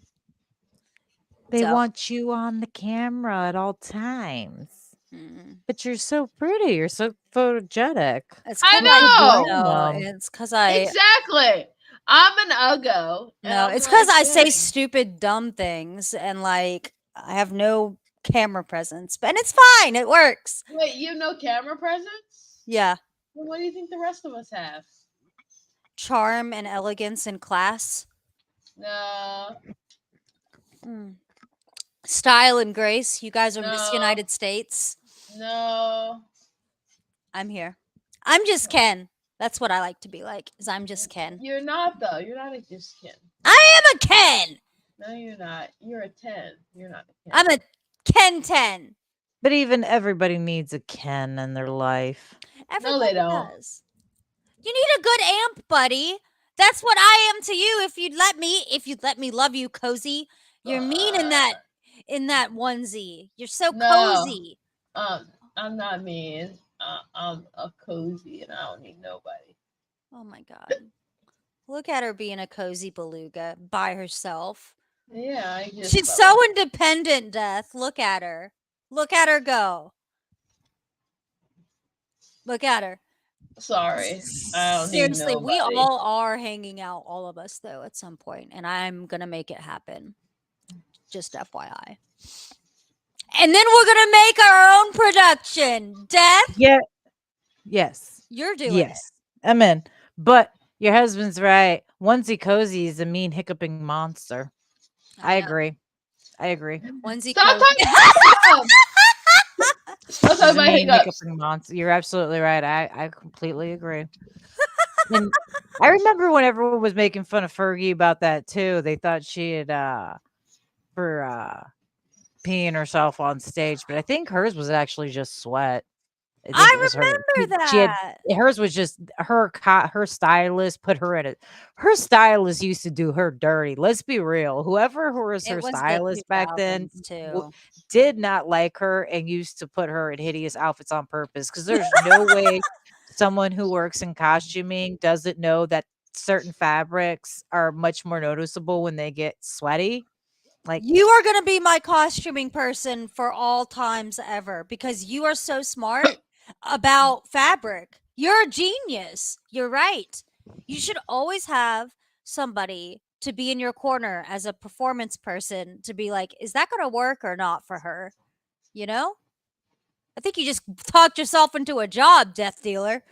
They so want you on the camera at all times. mm. But you're so pretty. You're so photogenic. It's I because Who I could know. blame no, them? it's because I Exactly. I'm an uggo, and no, I'm it's because like, I say dang. stupid, dumb things, and like I have no camera presence, but and it's fine. It works. Wait, you have no camera presence? Yeah, Well, what do you think the rest of us have? charm and elegance in class, No, mm. Style and grace. You guys are Miss no, United States. no. I'm here. I'm just Ken. That's what I like to be like. Is I'm just Ken. You're not though. You're not a just Ken. I am a Ken. No, you're not. You're a 10. You're not a I'm 10. a Ken 10. But even everybody needs a Ken in their life. No, they Everybody don't. does. You need a good amp, buddy. That's what I am to you. If you'd let me love you, cozy. You're mean in that onesie. You're so No. cozy. I'm not mean. I'm a cozy, and I don't need nobody. Oh my god. Look at her being a cozy beluga by herself. Yeah, I just She's felt so like independent, Death. Look at her. Look at her go. Look at her. sorry. I don't need Seriously, we nobody. all are hanging out, all of us, though, at some point, and I'm gonna make it happen. Just FYI. And then we're gonna make our own production. Death, Yeah. Yes. you're doing it. Yes. I'm in. But your husband's right. Onesie cozy is a mean hiccuping monster. I I know. agree. I agree. Onesie Stop cozy. talking about hiccups. Stop He's talking a about mean hiccups. hiccuping monster. You're absolutely right. I completely agree. And I remember when everyone was making fun of Fergie about that too. They thought she had for peeing herself on stage, but I think hers was actually just sweat. I think it I was her. remember She had that. hers was just her stylist put her in it. Her stylist used to do her dirty. Let's be real. Whoever was It her was the stylist back then 2000s too. did not like her and used to put her in hideous outfits on purpose, because there's no way someone who works in costuming doesn't know that certain fabrics are much more noticeable when they get sweaty. Like, You are gonna be my costuming person for all times ever, because you are so smart about fabric. You're a genius. You're right. You should always have somebody to be in your corner as a performance person to be like, is that gonna work or not for her? You know? I think you just talked yourself into a job, Death Dealer.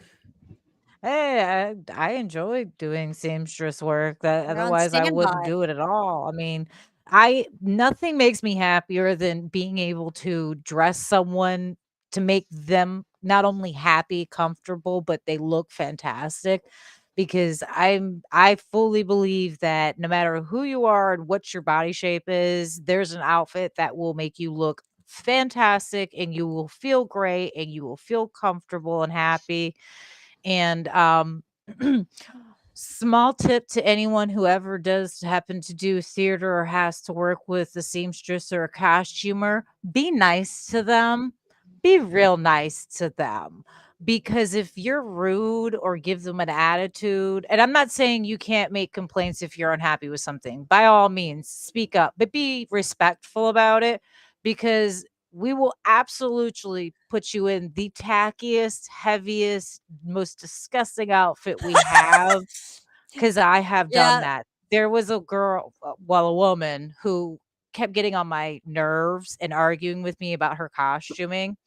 hey, I enjoy doing seamstress work. That You're on otherwise I wouldn't standby. do it at all. I mean, I nothing makes me happier than being able to dress someone to make them not only happy, comfortable, but they look fantastic. Because I fully believe that no matter who you are and what your body shape is, there's an outfit that will make you look fantastic and you will feel great and you will feel comfortable and happy. And small tip to anyone who ever does happen to do theater or has to work with a seamstress or a costumer, be nice to them. Be real nice to them. Because if you're rude or give them an attitude, and I'm not saying you can't make complaints if you're unhappy with something, by all means, speak up, but be respectful about it, because we will absolutely put you in the tackiest, heaviest, most disgusting outfit we have. 'cause I have done Yeah. that. There was a girl, a woman who kept getting on my nerves and arguing with me about her costuming.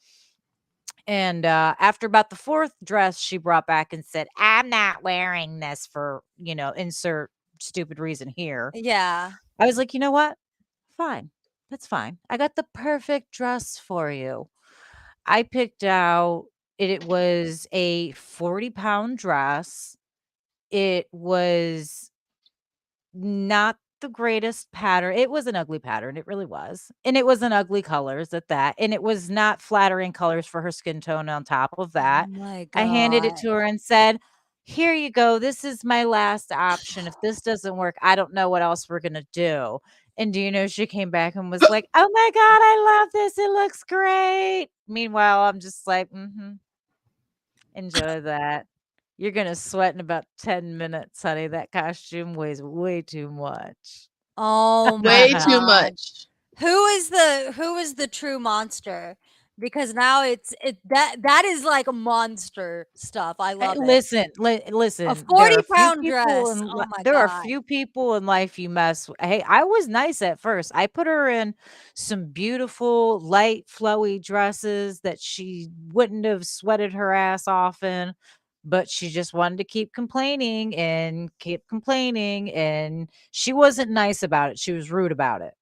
And, after about the 4th dress she brought back and said, "I'm not wearing this for," insert stupid reason here. Yeah. I was like, "You know what? Fine. That's fine. I got the perfect dress for you." I picked out it was a 40-pound dress. It was not the greatest pattern. It was an ugly pattern, it really was, and it was in ugly colors at that, and it was not flattering colors for her skin tone on top of Oh that. my I handed it god. to her and said, "Here you go. This is my last option. If this doesn't work, I don't know what else we're gonna do." And do you know she came back and was like, "Oh my god, I love this. It looks great." Meanwhile, I'm just like, "Mhm. Enjoy that. You're gonna sweat in about 10 minutes, honey. That costume weighs way too much." Oh my Way too god. much. Who is the true monster? Because now that is like a monster stuff. I love it. A Listen, 40-pound dress. Oh my there are god. few people in life you mess with. Hey, I was nice at first. I put her in some beautiful, light, flowy dresses that she wouldn't have sweated her ass off in, but she just wanted to keep complaining, and she wasn't nice about it. She was rude about it.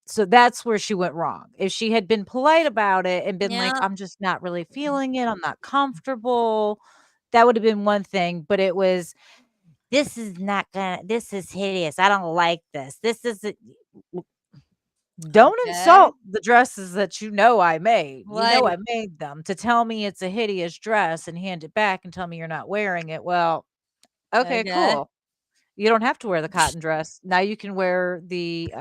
So that's where she went wrong. If she had been polite about it and been like, Yeah. "I'm just not really feeling it. I'm not comfortable," that would have been one thing, but it was, this is hideous. I don't like this. This isn't." Don't Okay. insult the dresses that you know I made. You know Like, I made them to tell me it's a hideous dress and hand it back and tell me you're not wearing it. Well, okay, okay. cool. You don't have to wear the cotton dress. Now you can wear the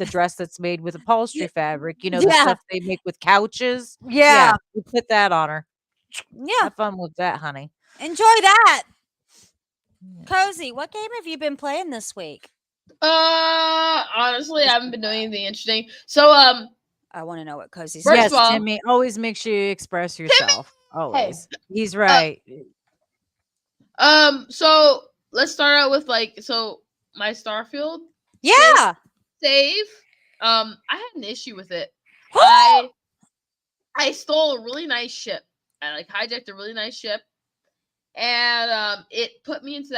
dress that's made with upholstery Ye fabric, the yeah. stuff they make with couches. Yeah. Yeah, you put that on her. Yeah. Have fun with that, honey. Enjoy that. Yeah. Cozy, what game have you been playing this week? Honestly, I haven't been doing anything interesting. So, I want to know what Cozy's First Yes, of all, Timmy, always make sure you express Timmy, yourself. hey, Always. He's right. so let's start out with my Starfield Yeah. save. I had an issue with it. I stole a really nice ship. I hijacked a really nice ship, and it put me into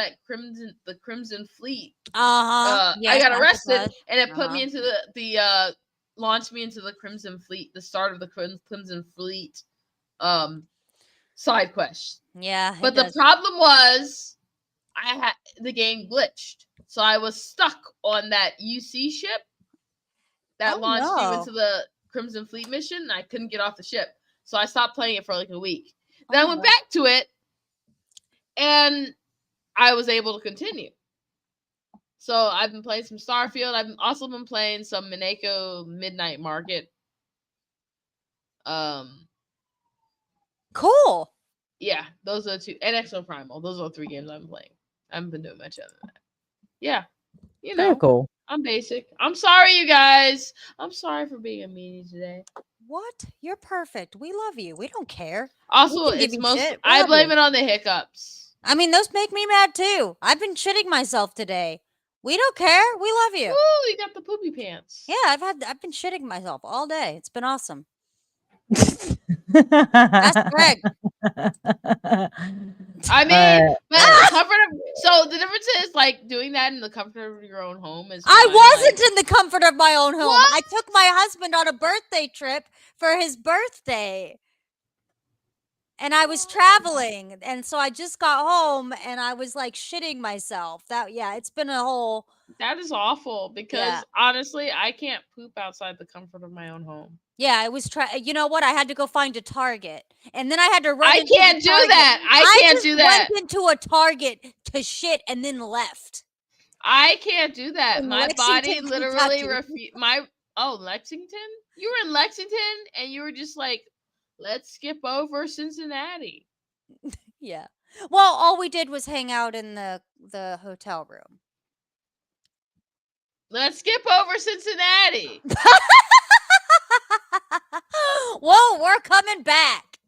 the Crimson Fleet. Uh-huh. I Yes, got as it arrested, does. and it put Uh-huh. me into launched me into the Crimson Fleet, the start of the Crimson Fleet side quest. Yeah, But it the does. problem was the game glitched, so I was stuck on that UC ship that Oh launched you no. into the Crimson Fleet mission. And I couldn't get off the ship, so I stopped playing it for like a week. Then I Oh went no. back to it, and I was able to continue. So I've been playing some Starfield. I've also been playing some Mineko Midnight Market. Cool. Yeah, those are two. And Exo Primal. Those are the 3 games I've been playing. I haven't been doing much other than that. Yeah, Very cool. I'm basic. I'm sorry, you guys. I'm sorry for being a meanie today. What? You're perfect. We love you. We don't care. Also, can give it's you most. shit. We I love blame you. it on the hiccups. I mean, those make me mad too. I've been shitting myself today. We don't care. We love you. Ooh, you got the poopy pants. Yeah, I've been shitting myself all day. It's been awesome. Ask Greg. I mean, but the comfort of so the difference is doing that in the comfort of your own home is. I fine, wasn't in the comfort of my own home. What? I took my husband on a birthday trip for his birthday. And I was traveling, and so I just got home and I was shitting myself. It's been a whole. That is awful because honestly, I can't poop outside the comfort of my own home. Yeah, I was you know what? I had to go find a Target. And then I had to run I into can't the do Target. that. I can't just do that. went into a Target to shit and then left. I can't do that. In My body Lexington, literally Kentucky. Lexington? You were in Lexington and you were just like, let's skip over Cincinnati. Yeah. Well, all we did was hang out in the hotel room. Let's skip over Cincinnati. Whoa, we're coming back.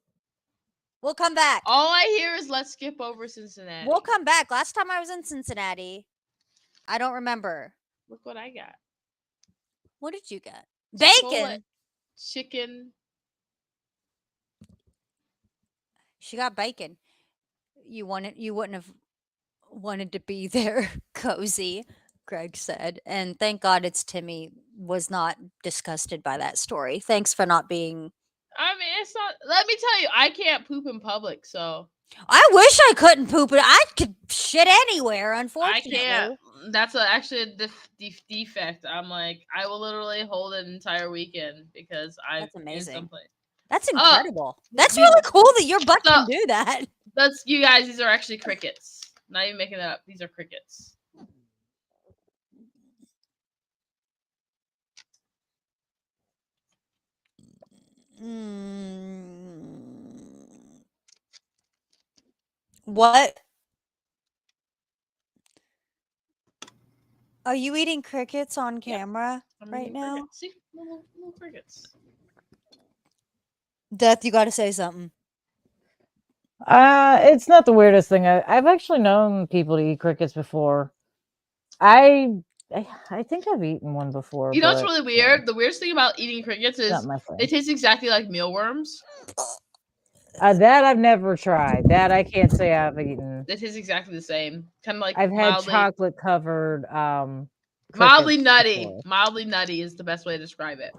We'll come back. All I hear is let's skip over Cincinnati. We'll come back. Last time I was in Cincinnati, I don't remember. Look what I got. What did you get? Chipotle Bacon. chicken. She got bacon. You wouldn't have wanted to be there, Cozy, Greg said. And thank God it's Timmy was not disgusted by that story. Thanks for not being. I mean, it's not. Let me tell you, I can't poop in public, so I wish I couldn't poop it. I could shit anywhere, I unfortunately. can't. That's actually a defect. I'm like, I will literally hold an entire weekend because That's amazing. someplace. That's incredible. That's you- really cool that your butt So- can do that. That's you guys. These are actually crickets. Not even making that up. These are crickets. What? Are you eating crickets on camera I'm right eating now? crickets. See, little crickets. Death, you got to say something. It's not the weirdest thing. I've actually known people to eat crickets before. I think I've eaten one before. You know what's but, really weird? The weirdest thing about eating crickets It's is not my thing. they taste exactly like mealworms. That I've never tried. That I can't say I've eaten. They taste exactly the same. Kind of like I've had mildly, chocolate covered mildly crickets nutty. before. Mildly nutty is the best way to describe it.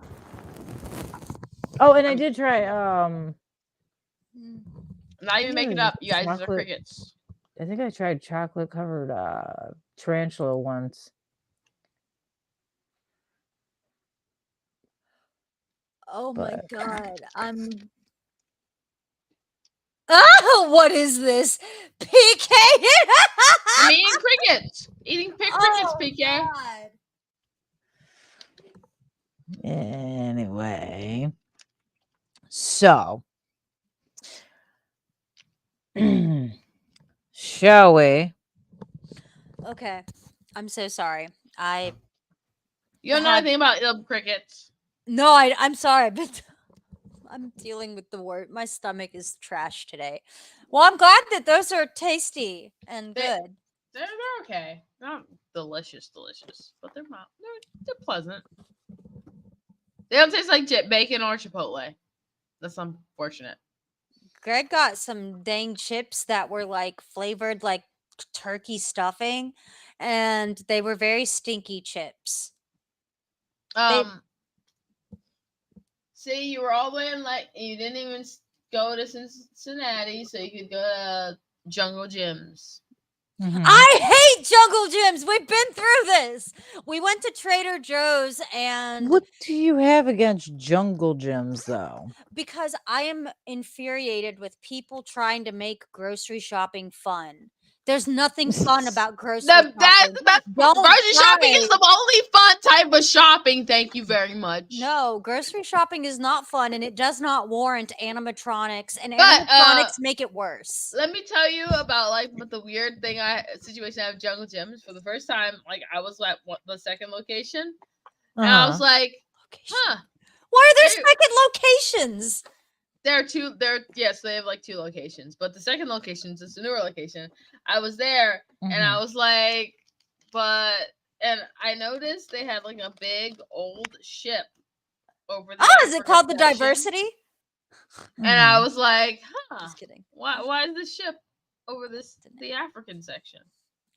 Oh, and I did try I'm not even making up, you guys. These are chocolate- crickets. I think I tried chocolate covered tarantula once. Oh my But- god, Oh, what is this? PK. I'm eating crickets. Eating crickets, Oh, PK. God. Anyway, so shall we? Okay, I'm so sorry. You don't know Have- anything about crickets. No, I'm sorry, but I'm dealing with the word. My stomach is trash today. Well, I'm glad that those are tasty and They- good. They're okay. Not delicious, but they're mild. They're pleasant. They don't taste like bacon or Chipotle. That's unfortunate. Greg got some dang chips that were like flavored like turkey stuffing, and they were very stinky chips. See, you were all the way in you didn't even go to Cincinnati, so you could go to Jungle Gyms. Mhm. I hate Jungle Gyms. We've been through this. We went to Trader Joe's and What do you have against jungle gyms, though? because I am infuriated with people trying to make grocery shopping fun. There's nothing fun about grocery shopping. Don't Grocery shopping try. is the only fun type of shopping. Thank you very much. No, grocery shopping is not fun and it does not warrant animatronics, and But, animatronics make it worse. Let me tell you about the weird situation I have at Jungle Gyms. For the first time, I was at the second location, and I was like, huh. Why are there Hey. second locations? They have 2 locations, but the second location is the newer location. I was there and I was like, and I noticed they had like a big old ship over there. Oh, is it called the Diversity? And I was like, huh, Just kidding. why is this ship over the African section?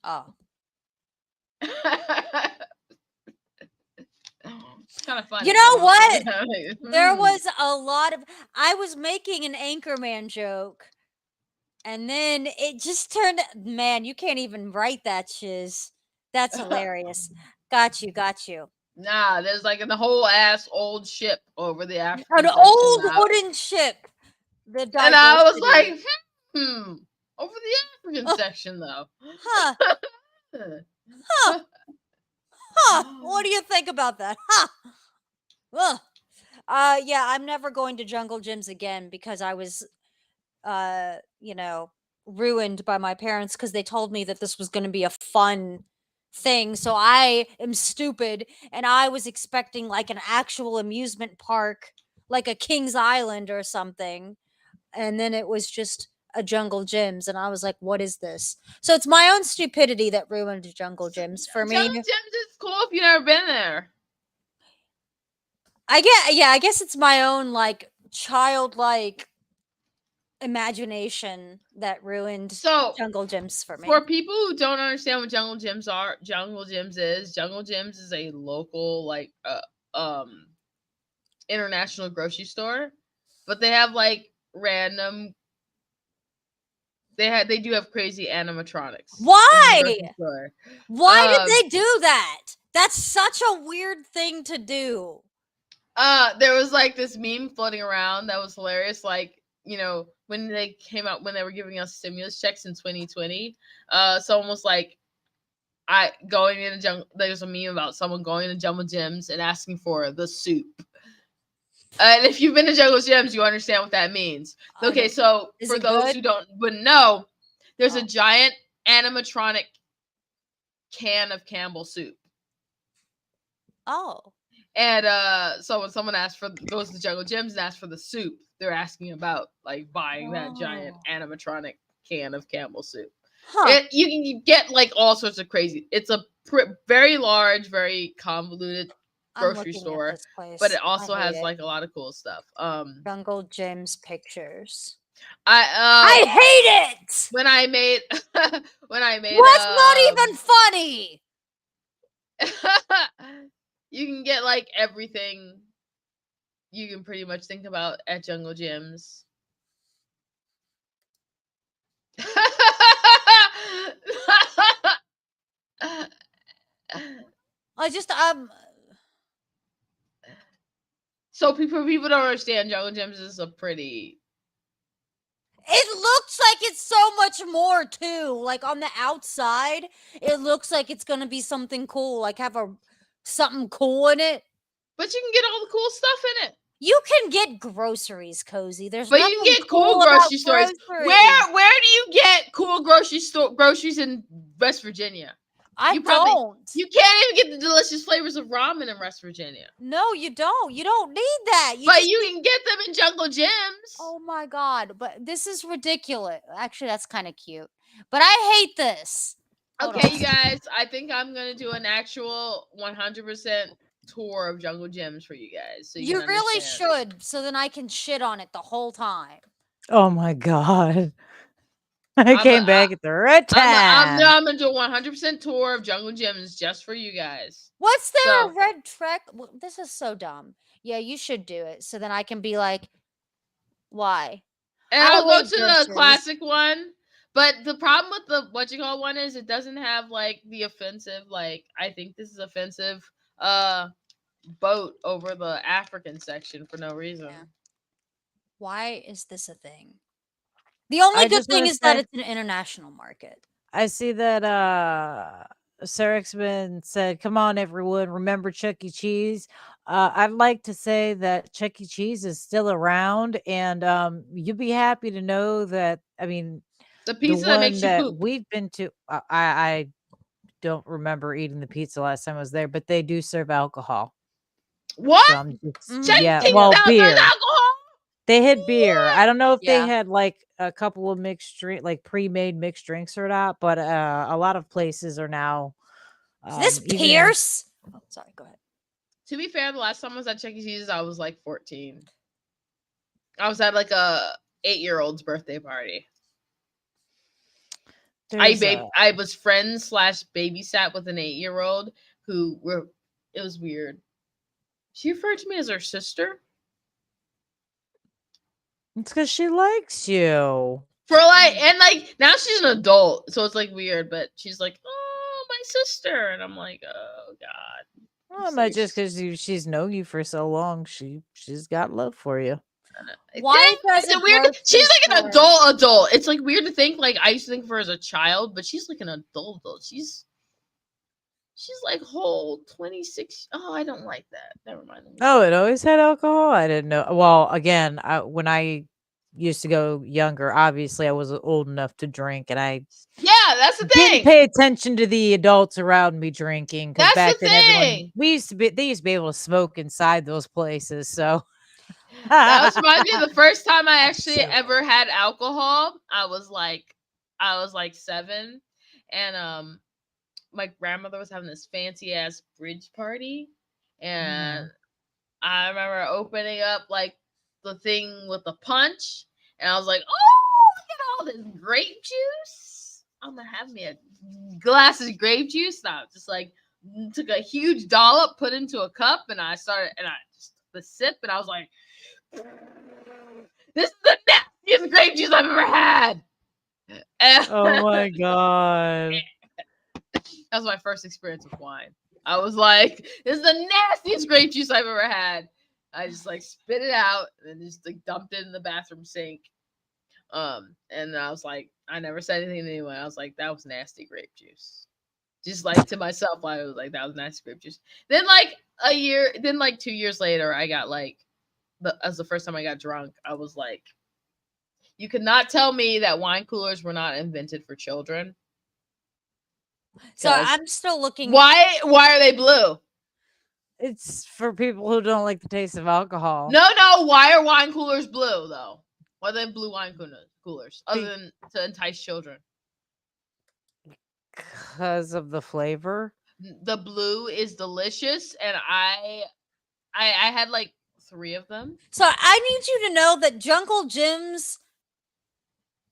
Oh. It's kind of funny. You know what? There Hmm. was a lot of. I was making an Anchorman joke, and then it just turned. Man, you can't even write that shiz. That's hilarious. Got you. Nah, there's like a whole ass old ship over the African An section old now. wooden ship. The And I was Diversity. like, over the African section though. Huh? What do you think about that? Huh? Ugh. Yeah, I'm never going to Jungle Gyms again because I was, ruined by my parents because they told me that this was going to be a fun thing. So I am stupid, and I was expecting like an actual amusement park, like a King's Island or something. and then it was just a Jungle Gyms, and I was like, "What is this?" So it's my own stupidity that ruined Jungle Gyms for me. Jungle Gyms is cool if you've never been there. I guess it's my own like childlike imagination that ruined So Jungle Gyms for me. for people who don't understand what Jungle Gyms are, Jungle Gyms is a local like international grocery store, but they have like random. They do have crazy animatronics. in the Why? grocery store. Why did Um, they do that? That's such a weird thing to do. There was like this meme floating around that was hilarious. Like, when they came out, when they were giving us stimulus checks in 2020, someone was like, there's a meme about someone going to Jungle Gyms and asking for the soup. And if you've been to Jungle Gyms, you understand what that means. Okay, so Is for it those good? who wouldn't know, there's Oh. a giant animatronic can of Campbell soup. Oh. And so when someone goes to Jungle Gyms and asks for the soup, they're asking about like buying that giant Oh. animatronic can of Campbell soup. Huh. You get like all sorts of crazy. It's a very large, very convoluted I'm grocery looking store, at this place. but it also I hate has it. like a lot of cool stuff. Jungle Gyms pictures. I hate it. when I made What's not even funny? you can get like everything you can pretty much think about at Jungle Gyms. I just So people don't understand, Jungle Gyms is a pretty. it looks like it's so much more too. Like on the outside, it looks like it's gonna be something cool, like have something cool in it. But you can get all the cool stuff in it. You can get groceries, Cozy. There's But nothing you can get cool about grocery stores. groceries. Where do you get cool groceries in West Virginia? I you probably- don't. You can't even get the delicious flavors of ramen in West Virginia. No, you don't. You don't need that. But you can get them in Jungle Gyms. Oh my god! But this is ridiculous. Actually, that's kind of cute. But I hate this. Hold Okay, on. you guys. I think I'm gonna do an actual 100% tour of Jungle Gyms for you guys. So You can really understand. should, so then I can shit on it the whole time. Oh my god. I came back at the right time. I'm gonna do a 100% tour of Jungle Gyms just for you guys. What's there So- a red trek? Well, this is so dumb. Yeah, you should do it. So then I can be like, why? And I I'll go hate to the groceries. classic one. But the problem with the one is it doesn't have like the offensive, like I think this is offensive boat over the African section for no reason. Yeah. Why is this a thing? The only I good just thing wanna is that say- it's an international market. I see that Sarexman said, "Come on, everyone, remember Chuck E. Cheese." I'd like to say that Chuck E. Cheese is still around, and you'd be happy to know that. I mean, The the pizza that one makes you that poop. we've been to, I don't remember eating the pizza last time I was there, but they do serve alcohol. What? So I'm just, Mhm. Chuck E. yeah, Cheese well, does beer. alcohol? They had beer. I don't know if Yeah. they had like a couple of like pre-made mixed drinks or not, but a lot of places are now. Is this even- Pierce? Oh, sorry, go ahead. To be fair, the last time I was at Chuck E. Cheese, I was like 14. I was at like a 8-year-old's birthday party. there's, I was friends / babysat with an 8-year-old it was weird. She referred to me as her sister. It's because she likes you. And now she's an adult, so it's like weird, but she's like, oh, my sister. And I'm like, oh god. Well, So not you're just because she's known you for so long. She's got love for you. Why does Is it a weird? grocery She's like an store- adult. It's like weird to think like I used to think of her as a child, but she's like an adult. She's like whole 26. Oh, I don't like that. Never mind. Oh, it always had alcohol? I didn't know. Well, again, when I used to go younger, obviously I was old enough to drink, and I Yeah, that's the didn't thing. pay attention to the adults around me drinking. Because That's back the then, thing. they used to be able to smoke inside those places. So That reminds me of the first time I actually ever had alcohol. I was like 7, and my grandmother was having this fancy ass bridge party, and I remember opening up like the thing with the punch, and I was like, "Oh, look at all this grape juice! I'm gonna have me a glass of grape juice." Now, just like took a huge dollop, put into a cup, and I just took the sip, and I was like, "This is the nastiest grape juice I've ever had." Oh my god. That was my first experience with wine. I was like, "This is the nastiest grape juice I've ever had." I just like spit it out and then just like dumped it in the bathroom sink. And I was like, I never said anything to anyone. I was like, "That was nasty grape juice." Just like to myself, I was like, "That was nasty grape juice." Then like 2 years later, I got like as the first time I got drunk, I was like, "You could not tell me that wine coolers were not invented for children." So I'm still looking. Why are they blue? It's for people who don't like the taste of alcohol. No. Why are wine coolers blue though? Why are they blue wine coolers? Other than to entice children. Because of the flavor. The blue is delicious, and I had like 3 of them. So I need you to know that Jungle Jim's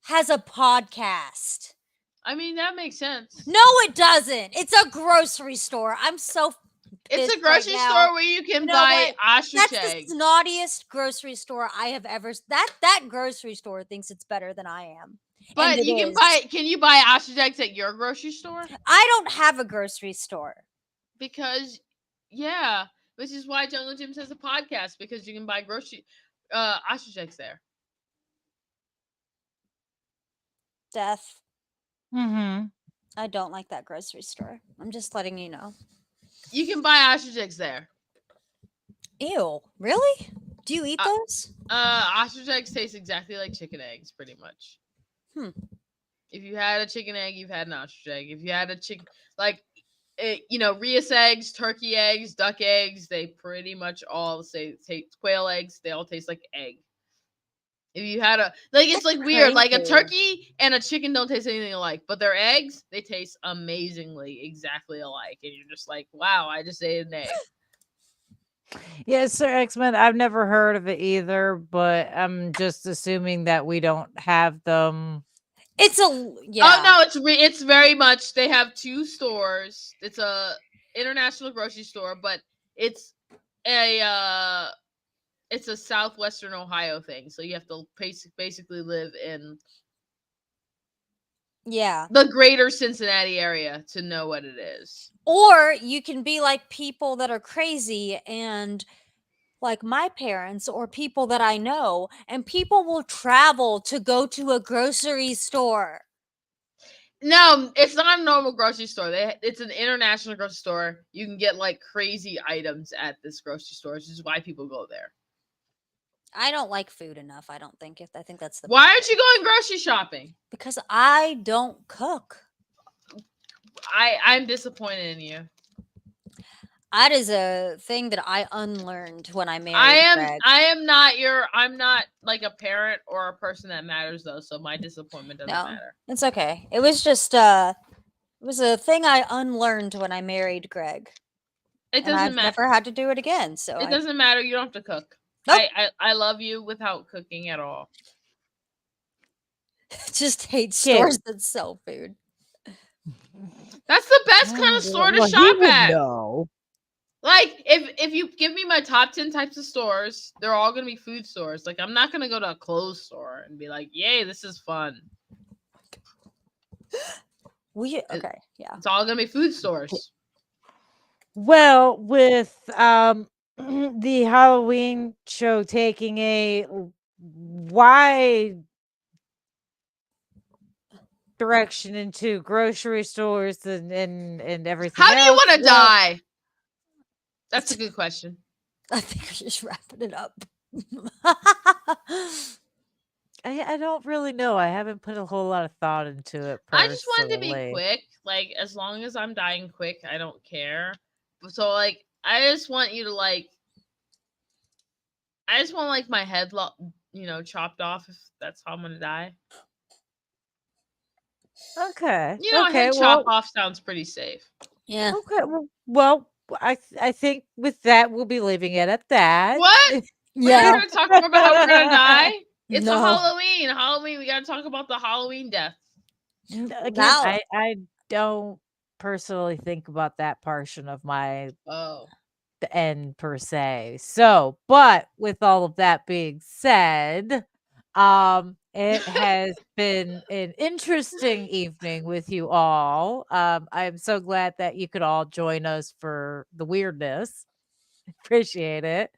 has a podcast. I mean, that makes sense. No, it doesn't. It's a grocery store. I'm so It's a pissed grocery right now. store where you can buy ostrich That's eggs. the snottiest grocery store I have ever. That grocery store thinks it's better than I am. But And you it can is. can you buy ostrich eggs at your grocery store? I don't have a grocery store. Because which is why Jungle Jim has a podcast, because you can buy ostrich eggs there. Death. Mm-hmm. I don't like that grocery store. I'm just letting you know. You can buy ostrich eggs there. Ew. Really? Do you eat those? Ostrich eggs taste exactly like chicken eggs, pretty much. If you had a chicken egg, you've had an ostrich egg. If you had a chicken, like, Rheas eggs, turkey eggs, duck eggs, they pretty much all taste quail eggs. They all taste like egg. If you had it's like weird, like a turkey and a chicken don't taste anything alike, but their eggs, they taste amazingly exactly alike, and you're just like, wow, I just ate an egg. Yes, Sir X-Men. I've never heard of it either, but I'm just assuming that we don't have them. It's a Oh no, it's very much. They have 2 stores. It's a international grocery store, but it's a southwestern Ohio thing. So you have to basically live in the greater Cincinnati area to know what it is. Or you can be like people that are crazy and like my parents or people that I know, and people will travel to go to a grocery store. No, it's not a normal grocery store. It's an international grocery store. You can get like crazy items at this grocery store, which is why people go there. I don't like food enough. I don't think I think that's the. Why aren't you going grocery shopping? Because I don't cook. I'm disappointed in you. That is a thing that I unlearned when I married Greg. I'm not like a parent or a person that matters though, so my disappointment doesn't matter. It's okay. It was just it was a thing I unlearned when I married Greg. It doesn't matter. Never had to do it again, so it doesn't matter. You don't have to cook. Nope. I love you without cooking at all. Just hate stores that sell food. That's the best kind of store to shop at. No. Like, if you give me my top 10 types of stores, they're all going to be food stores. Like, I'm not going to go to a clothes store and be like, yay, this is fun. Yeah. It's all going to be food stores. Well, with the Halloween show taking a wide direction into grocery stores and everything. How do you want to die? That's a good question. I think we're just wrapping it up. I don't really know. I haven't put a whole lot of thought into it personally. I just wanted to be quick. Like, as long as I'm dying quick, I don't care. So, like, I just want you to, like, I just want like my head, chopped off if that's how I'm gonna die. Okay. Head Okay. chop Well, off sounds pretty safe. Yeah. okay. Well, I think with that we'll be leaving it at that. What? We're not Yeah. gonna talk more about how we're gonna die. It's a No. Halloween. Halloween. We gotta talk about the Halloween deaths. Again, Now. I don't personally think about that portion of my Oh. the end per se. So, but with all of that being said, it has been an interesting evening with you all. I'm so glad that you could all join us for the weirdness. Appreciate it.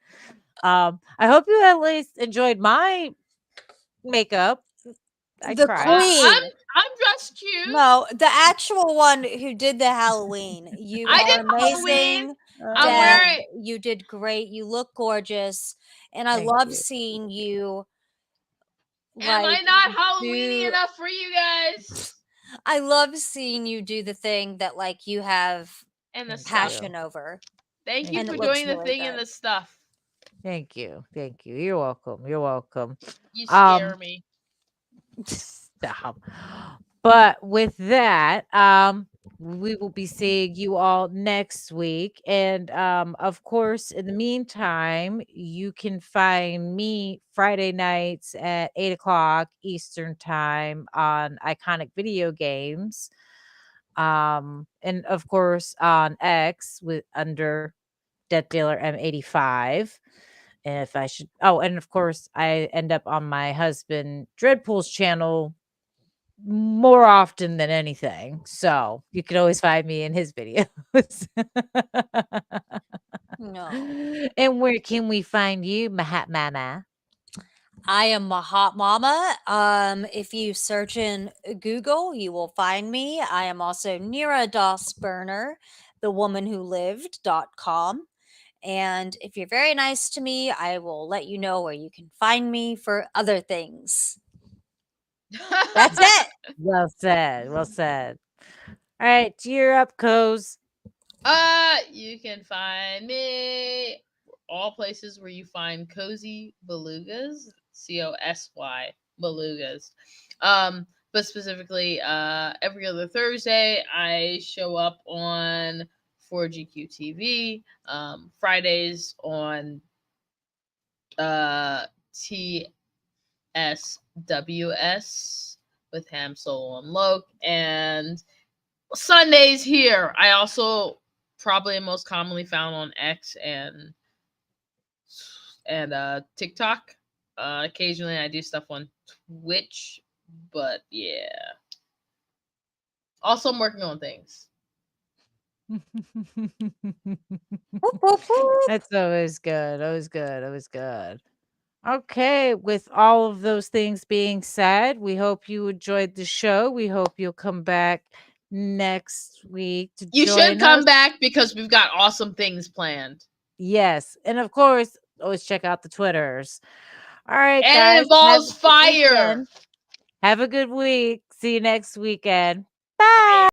I hope you at least enjoyed my makeup. I The tried. queen. I'm dressed cute. No, the actual one who did the Halloween. You I are did Halloween. amazing, I'm Deb. wearing. You did great. You look gorgeous. And I Thank love you. seeing you Am I like not Halloweeny do enough for you guys? I love seeing you do the thing that like you have And the Thank stuff. you. passion over. Thank you Thank And for it you. looks doing the really thing and good. the stuff. Thank you. Thank you. You're welcome. You're welcome. You scare Um me. Stop. But with that, we will be seeing you all next week. And of course, in the meantime, you can find me Friday nights at 8 o'clock Eastern time on Iconic Video Games. And of course on X with under Death Dealer M85. And if I should, oh, and of course, I end up on my husband Dreadpool's channel more often than anything. So you can always find me in his videos. No. And where can we find you, Mahatmama? I am a hot mama. If you search in Google, you will find me. I am also Nira Das Burner, the woman who lived.com. And if you're very nice to me, I will let you know where you can find me for other things. That's it. Well said. Well said. All right, cheer up, Coz. You can find me all places where you find cozy belugas, COSY belugas. But specifically, every other Thursday I show up on 4GQ TV. Fridays on TSWS with Ham Solo and Loke, and Sundays here. I also probably am most commonly found on X and TikTok. Occasionally I do stuff on Twitch, but yeah. Also, I'm working on things. Whoop, whoop, whoop. That's always good. Always good. Always good. Okay, with all of those things being said, we hope you enjoyed the show. We hope you'll come back next week to You should join come us. back because we've got awesome things planned. Yes. And of course, always check out the Twitters. All right, And it guys. Have involves a good fire. weekend. Have a good week. See you next weekend. Bye. Fire.